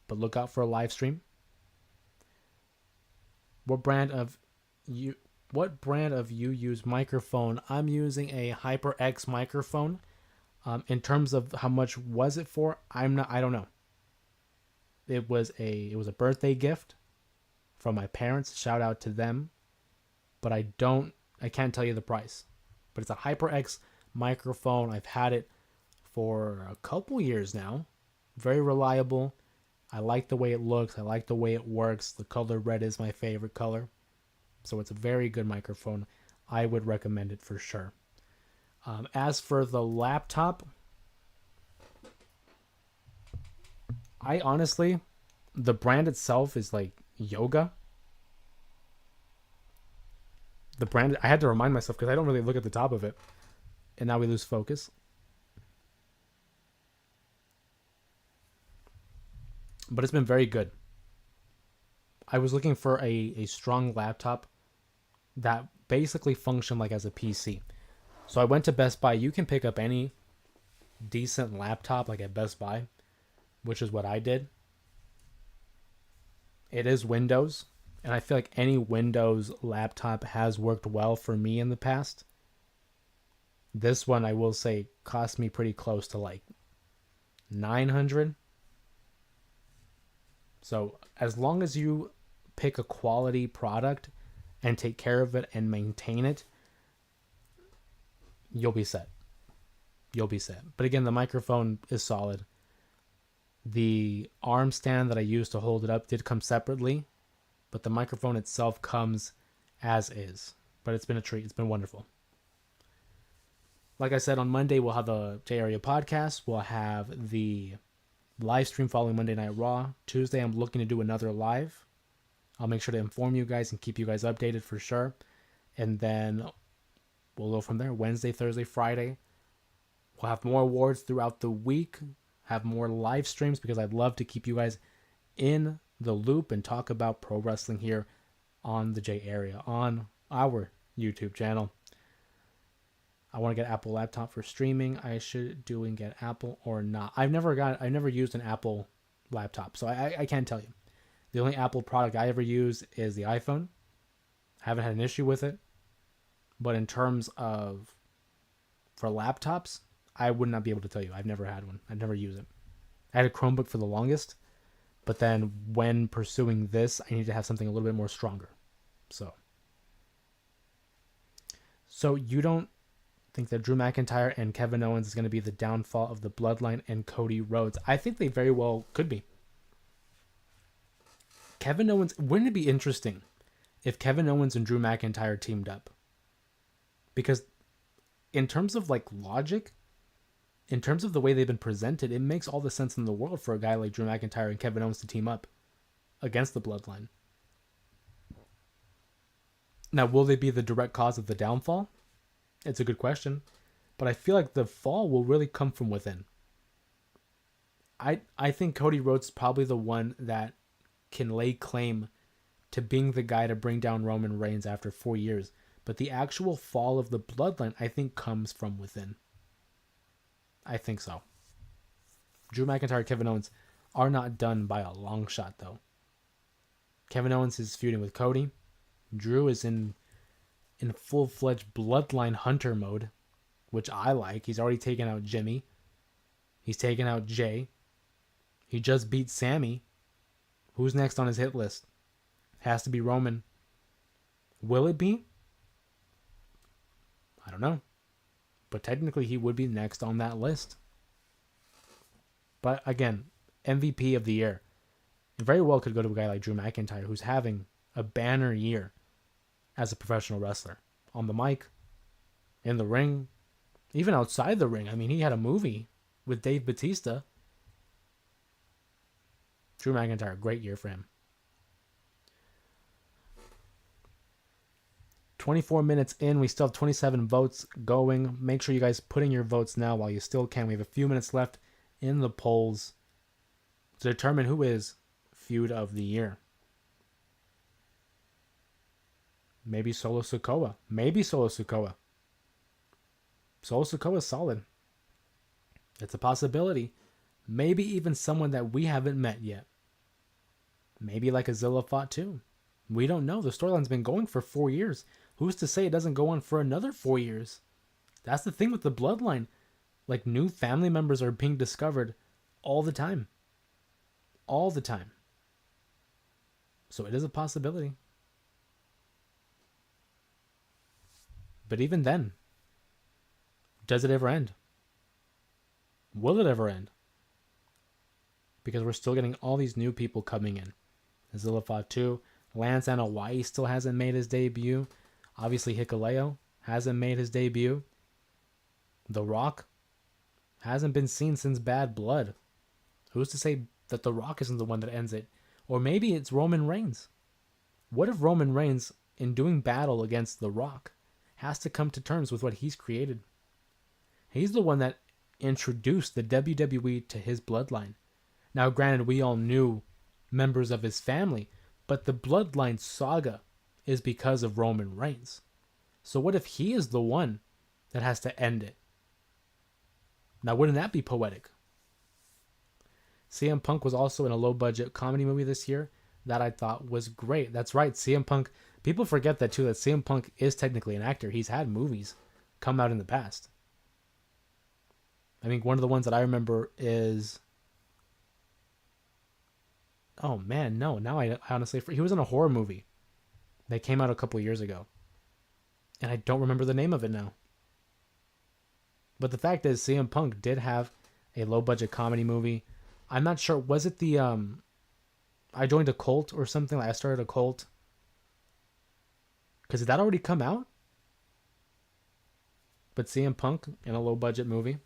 but look out for a live stream. What brand of you use microphone? I'm using a HyperX microphone. In terms of how much was it for, I don't know. It was a birthday gift from my parents. Shout out to them. But I can't tell you the price. But it's a HyperX microphone. I've had it for a couple years now. Very reliable. I like the way it looks. I like the way it works. The color red is my favorite color. So it's a very good microphone. I would recommend it for sure. As for the laptop, I honestly, the brand itself is like Yoga. The brand, I had to remind myself because I don't really look at the top of it. And now we lose focus. But it's been very good. I was looking for a strong laptop that basically functioned like as a PC. So I went to Best Buy. You can pick up any decent laptop like at Best Buy, which is what I did. It is Windows, and I feel like any Windows laptop has worked well for me in the past. This one, I will say, cost me pretty close to like $900. So as long as you pick a quality product and take care of it and maintain it, you'll be set. You'll be set. But again, the microphone is solid. The arm stand that I used to hold it up did come separately, but the microphone itself comes as is. But it's been a treat. It's been wonderful. Like I said, on Monday, we'll have the J Area podcast. We'll have the live stream following Monday Night Raw. Tuesday, I'm looking to do another live. I'll make sure to inform you guys and keep you guys updated for sure. And then we'll go from there. Wednesday, Thursday, Friday. We'll have more awards throughout the week. Have more live streams because I'd love to keep you guys in the loop and talk about pro wrestling here on the J Area, on our YouTube channel. I want to get Apple laptop for streaming. I should do and get Apple or not. I've never used an Apple laptop, so I can't tell you. The only Apple product I ever use is the iPhone. I haven't had an issue with it. But in terms of for laptops, I would not be able to tell you. I've never had one. I've never used it. I had a Chromebook for the longest, but then when pursuing this, I need to have something a little bit more stronger. So you don't think that Drew McIntyre and Kevin Owens is going to be the downfall of the Bloodline and Cody Rhodes? I think they very well could be. Kevin Owens, wouldn't it be interesting if Kevin Owens and Drew McIntyre teamed up? Because in terms of like logic, in terms of the way they've been presented, it makes all the sense in the world for a guy like Drew McIntyre and Kevin Owens to team up against the Bloodline. Now, will they be the direct cause of the downfall? It's a good question. But I feel like the fall will really come from within. I think Cody Rhodes is probably the one that can lay claim to being the guy to bring down Roman Reigns after 4 years. But the actual fall of the Bloodline, I think, comes from within. I think so. Drew McIntyre, Kevin Owens are not done by a long shot, though. Kevin Owens is feuding with Cody. Drew is in full-fledged Bloodline hunter mode, which I like. He's already taken out Jimmy. He's taken out Jay. He just beat Sammy. Who's next on his hit list? Has to be Roman. Will it be? I don't know. But technically he would be next on that list. But again, MVP of the year. It very well could go to a guy like Drew McIntyre, who's having a banner year as a professional wrestler. On the mic, in the ring, even outside the ring. I mean, he had a movie with Dave Bautista. Drew McIntyre, great year for him. 24 minutes in, we still have 27 votes going. Make sure you guys put in your votes now while you still can. We have a few minutes left in the polls to determine who is feud of the year. Maybe Solo Sikoa. Solo Sikoa is solid. It's a possibility. Maybe even someone that we haven't met yet. Maybe like a Zilla fought too. We don't know. The storyline's been going for 4 years. Who's to say it doesn't go on for another 4 years? That's the thing with the bloodline. Like, new family members are being discovered all the time. All the time. So it is a possibility. But even then, does it ever end? Will it ever end? Because we're still getting all these new people coming in. Zilla fought too. Lance and Hawaii still hasn't made his debut. Obviously, Hikuleo hasn't made his debut. The Rock hasn't been seen since Bad Blood. Who's to say that The Rock isn't the one that ends it? Or maybe it's Roman Reigns. What if Roman Reigns, in doing battle against The Rock, has to come to terms with what he's created? He's the one that introduced the WWE to his bloodline. Now, granted, we all knew members of his family, but the bloodline saga is because of Roman Reigns. So what if he is the one that has to end it? Now, wouldn't that be poetic? CM Punk was also in a low-budget comedy movie this year that I thought was great. That's right, CM Punk. People forget that too, that CM Punk is technically an actor. He's had movies come out in the past. I think one of the ones that I remember is... Oh man, no. Now I honestly... He was in a horror movie that came out a couple years ago. And I don't remember the name of it now. But the fact is, CM Punk did have a low-budget comedy movie. I'm not sure. Was it the... I joined a cult or something? Like I started a cult. Because did that already come out? But CM Punk in a low-budget movie.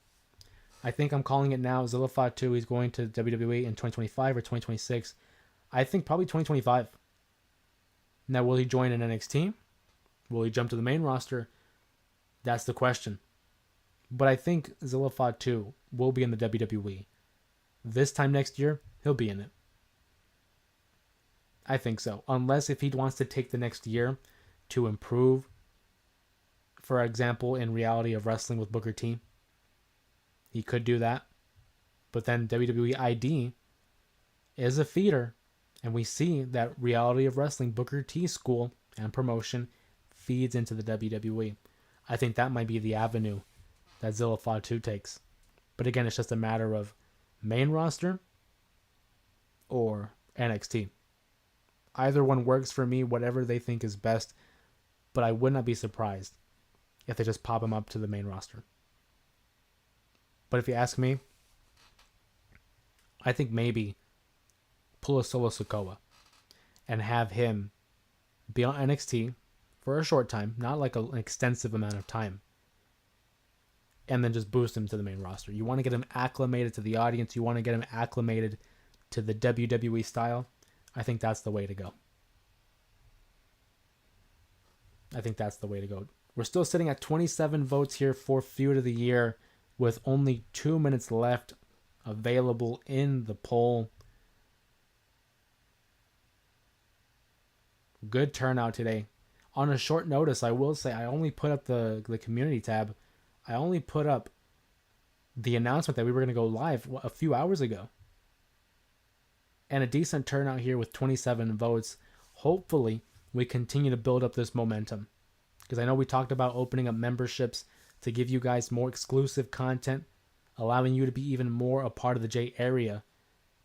I think I'm calling it now. Zilla fought 2. He's going to WWE in 2025 or 2026. I think probably 2025. Now, will he join an NXT? Will he jump to the main roster? That's the question. But I think Zilla fought 2 will be in the WWE. This time next year, he'll be in it. I think so. Unless if he wants to take the next year to improve, for example, in Reality of Wrestling with Booker T. He could do that. But then WWE ID is a feeder. And we see that Reality of Wrestling Booker T school and promotion feeds into the WWE. I think that might be the avenue that Zilla fought 2 takes. But again, it's just a matter of main roster or NXT. Either one works for me, whatever they think is best. But I would not be surprised if they just pop him up to the main roster. But if you ask me, I think maybe pull a Solo Sikoa and have him be on NXT for a short time, not like an extensive amount of time, and then just boost him to the main roster. You want to get him acclimated to the audience. You want to get him acclimated to the WWE style. I think that's the way to go. I think that's the way to go. We're still sitting at 27 votes here for Feud of the Year with only 2 minutes left available in the poll. Good turnout today. On a short notice, I will say I only put up the community tab. I only put up the announcement that we were going to go live a few hours ago. And a decent turnout here with 27 votes. Hopefully, we continue to build up this momentum. Because I know we talked about opening up memberships to give you guys more exclusive content, allowing you to be even more a part of the J area.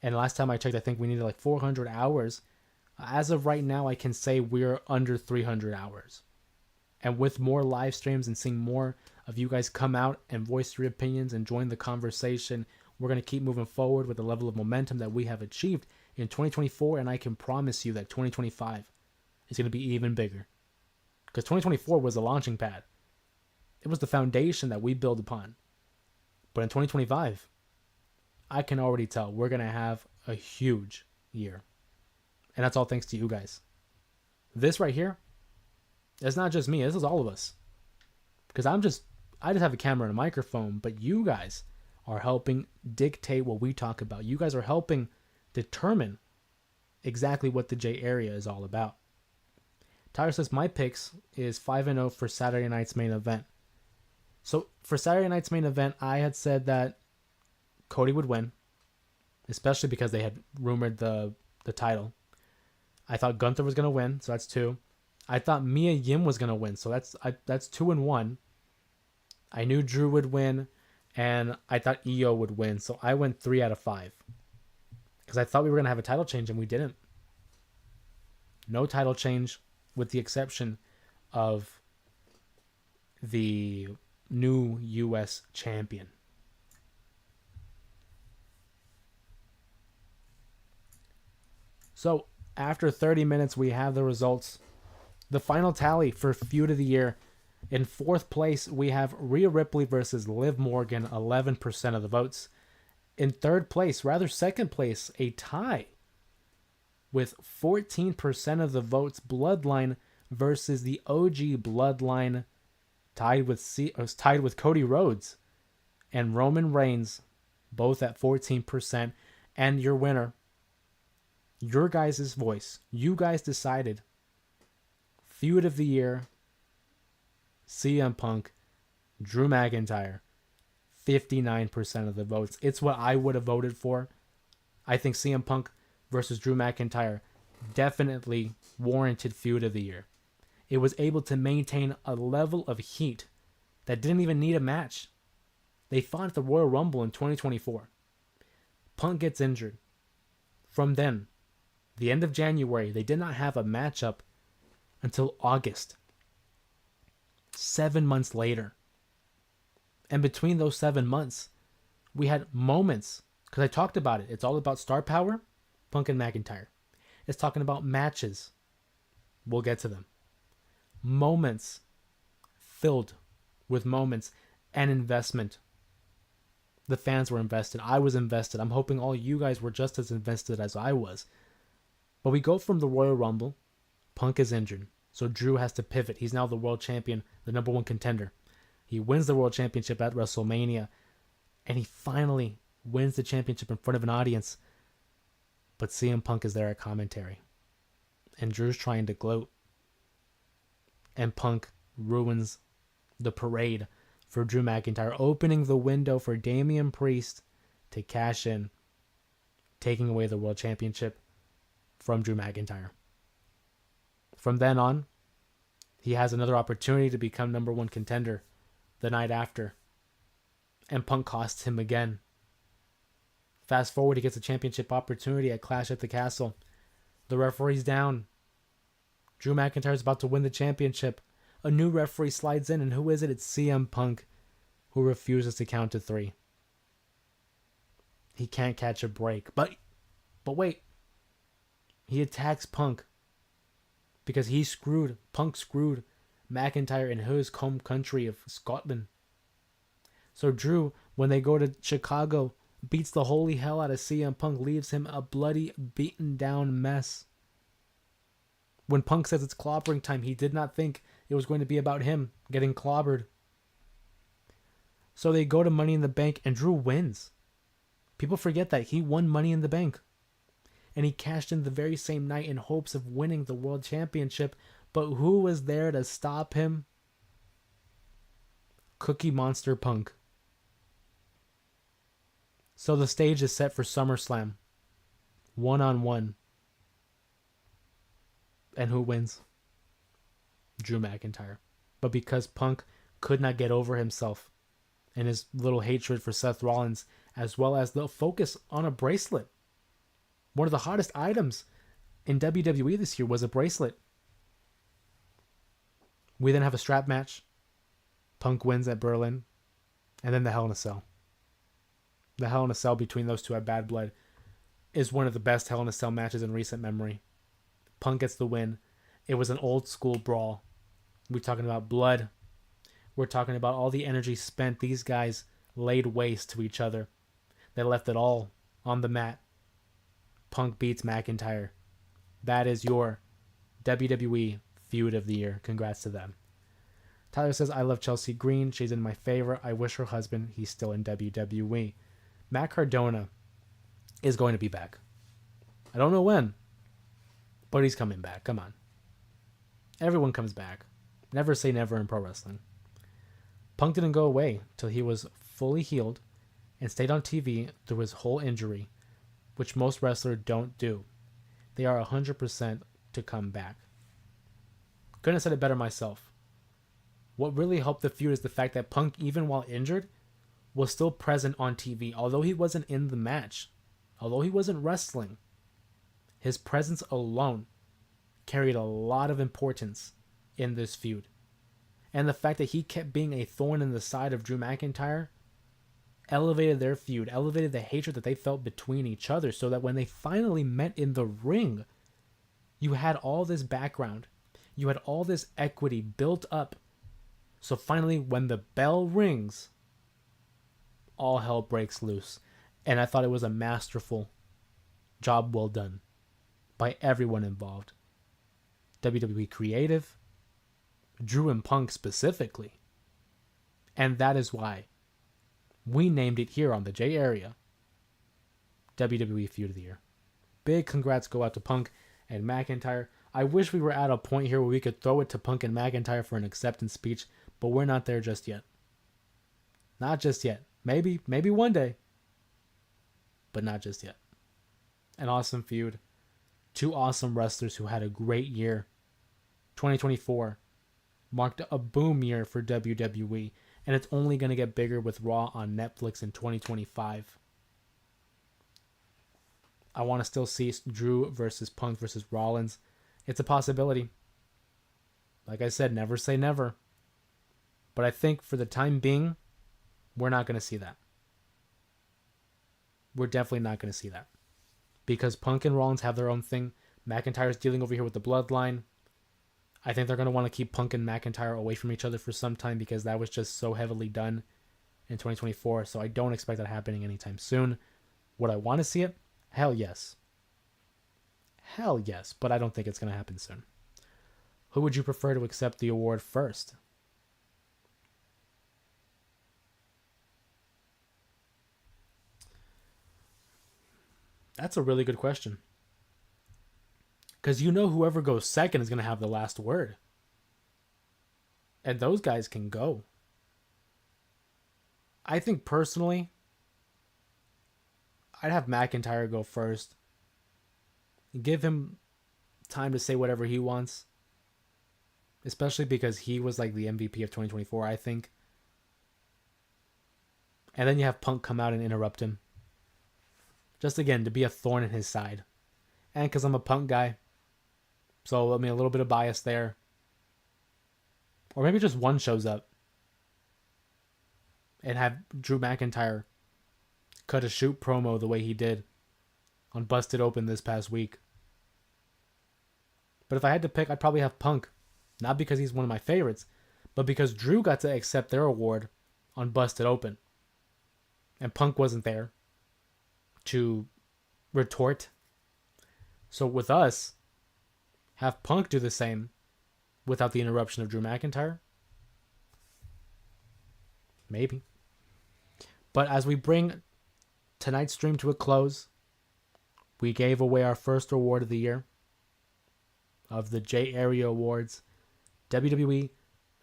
And last time I checked, I think we needed like 400 hours. As of right now, I can say we're under 300 hours. And with more live streams and seeing more of you guys come out and voice your opinions and join the conversation, we're going to keep moving forward with the level of momentum that we have achieved in 2024. And I can promise you that 2025 is going to be even bigger. Because 2024 was the launching pad. It was the foundation that we build upon. But in 2025, I can already tell we're going to have a huge year. And that's all thanks to you guys. This right here, it's not just me. This is all of us. Because I just have a camera and a microphone, but you guys are helping dictate what we talk about. You guys are helping determine exactly what the J area is all about. Tyler says my picks is 5-0 for Saturday night's main event. So for Saturday night's main event, I had said that Cody would win, especially because they had rumored the title. I thought Gunther was going to win, so that's 2. I thought Mia Yim was going to win, so that's 2 and 1. I knew Drew would win, and I thought Io would win, so I went 3 out of 5. Because I thought we were going to have a title change, and we didn't. No title change, with the exception of the new U.S. champion. So, after 30 minutes, we have the results. The final tally for Feud of the Year. In 4th place, we have Rhea Ripley versus Liv Morgan, 11% of the votes. In 3rd place, rather 2nd place, a tie with 14% of the votes. Bloodline versus the OG Bloodline, tied with Cody Rhodes and Roman Reigns, both at 14%. And your winner, your guys' voice, you guys decided, Feud of the Year, CM Punk, Drew McIntyre, 59% of the votes. It's what I would have voted for. I think CM Punk versus Drew McIntyre definitely warranted Feud of the Year. It was able to maintain a level of heat that didn't even need a match. They fought at the Royal Rumble in 2024. Punk gets injured. From then, the end of January, they did not have a matchup until August. 7 months later. And between those 7 months, we had moments, because I talked about it. It's all about star power, Punk and McIntyre. It's talking about matches. We'll get to them. Moments filled with moments and investment. The fans were invested. I was invested. I'm hoping all you guys were just as invested as I was. But we go from the Royal Rumble. Punk is injured. So Drew has to pivot. He's now the world champion, the number 1 contender. He wins the world championship at WrestleMania. And he finally wins the championship in front of an audience. But CM Punk is there at commentary. And Drew's trying to gloat. And Punk ruins the parade for Drew McIntyre, opening the window for Damian Priest to cash in, taking away the world championship from Drew McIntyre. From then on, he has another opportunity to become number 1 contender the night after. And Punk costs him again. Fast forward, he gets a championship opportunity at Clash at the Castle. The referee's down. Drew McIntyre's about to win the championship. A new referee slides in, and who is it? It's CM Punk, who refuses to count to 3. He can't catch a break. But wait. He attacks Punk because Punk screwed McIntyre in his home country of Scotland. So Drew, when they go to Chicago, beats the holy hell out of CM Punk, leaves him a bloody, beaten down mess. When Punk says it's clobbering time, he did not think it was going to be about him getting clobbered. So they go to Money in the Bank, and Drew wins. People forget that he won Money in the Bank. And he cashed in the very same night in hopes of winning the world championship. But who was there to stop him? Cookie Monster Punk. So the stage is set for SummerSlam. 1-on-1. And who wins? Drew McIntyre. But because Punk could not get over himself and his little hatred for Seth Rollins, as well as the focus on a bracelet. One of the hottest items in WWE this year was a bracelet. We then have a strap match. Punk wins at Berlin. And then the Hell in a Cell. The Hell in a Cell between those two at Bad Blood is one of the best Hell in a Cell matches in recent memory. Punk gets the win. It was an old school brawl. We're talking about blood. We're talking about all the energy spent. These guys laid waste to each other. They left it all on the mat. Punk beats McIntyre. That is your WWE feud of the year. Congrats to them. Tyler says, I love Chelsea Green. She's in my favorite. I wish her husband, he's still in WWE. Matt Cardona is going to be back. I don't know when, but he's coming back. Come on. Everyone comes back. Never say never in pro wrestling. Punk didn't go away till he was fully healed and stayed on TV through his whole injury, which most wrestlers don't do. They are 100% to come back. Couldn't have said it better myself. What really helped the feud is the fact that Punk, even while injured, was still present on TV. Although he wasn't in the match, although he wasn't wrestling, his presence alone carried a lot of importance in this feud. And the fact that he kept being a thorn in the side of Drew McIntyre elevated their feud, elevated the hatred that they felt between each other, so that when they finally met in the ring, you had all this background, you had all this equity built up. So finally, when the bell rings, all hell breaks loose. And I thought it was a masterful job, well done by everyone involved. WWE Creative, Drew and Punk specifically. And that is why we named it here on the J Area WWE Feud of the Year. Big congrats go out to Punk and McIntyre. I wish we were at a point here where we could throw it to Punk and McIntyre for an acceptance speech, but we're not there just yet. Not just yet. Maybe one day, but not just yet. An awesome feud. Two awesome wrestlers who had a great year. 2024 marked a boom year for WWE, and it's only going to get bigger with Raw on Netflix in 2025. I want to still see Drew versus Punk versus Rollins. It's a possibility. Like I said, never say never. But I think for the time being, we're not going to see that. We're definitely not going to see that. Because Punk and Rollins have their own thing. McIntyre's dealing over here with the bloodline. I think they're going to want to keep Punk and McIntyre away from each other for some time because that was just so heavily done in 2024. So I don't expect that happening anytime soon. Would I want to see it? Hell yes. Hell yes, but I don't think it's going to happen soon. Who would you prefer to accept the award first? That's a really good question. Because you know whoever goes second is going to have the last word. And those guys can go. I think personally, I'd have McIntyre go first. Give him time to say whatever he wants. Especially because he was like the MVP of 2024, I think. And then you have Punk come out and interrupt him. Just again, to be a thorn in his side. And because I'm a Punk guy. So, I mean, a little bit of bias there. Or maybe just one shows up. And have Drew McIntyre cut a shoot promo the way he did on Busted Open this past week. But if I had to pick, I'd probably have Punk. Not because he's one of my favorites, but because Drew got to accept their award on Busted Open. And Punk wasn't there to retort. So with us, have Punk do the same without the interruption of Drew McIntyre? Maybe. But as we bring tonight's stream to a close, we gave away our first award of the year of the J Area Awards. WWE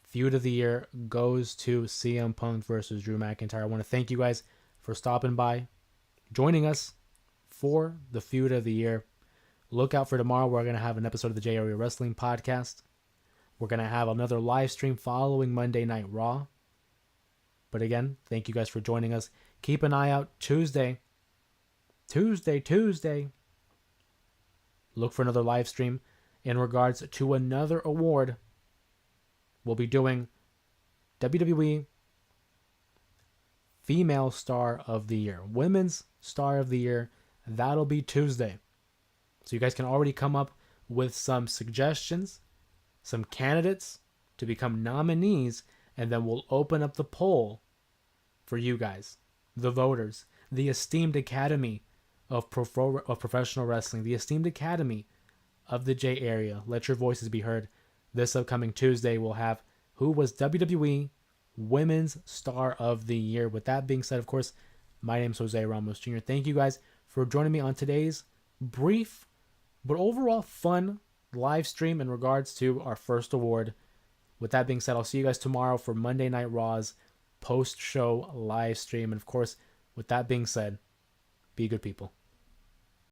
Feud of the Year goes to CM Punk versus Drew McIntyre. I want to thank you guys for stopping by, joining us for the Feud of the Year. Look out for tomorrow. We're going to have an episode of the J Area Wrestling Podcast. We're going to have another live stream following Monday Night Raw. But again, thank you guys for joining us. Keep an eye out Tuesday. Look for another live stream in regards to another award. We'll be doing WWE Female Star of the Year, Women's Star of the Year. That'll be Tuesday. So you guys can already come up with some suggestions, some candidates to become nominees, and then we'll open up the poll for you guys, the voters, the esteemed Academy of professional wrestling, the esteemed academy of the J area. Let your voices be heard. This upcoming Tuesday, we'll have who was WWE Women's Star of the Year. With that being said, of course, my name's Jose Ramos Jr. Thank you guys for joining me on today's brief but overall fun live stream in regards to our first award. With that being said, I'll see you guys tomorrow for Monday Night Raw's post-show live stream. And of course, with that being said, be good people.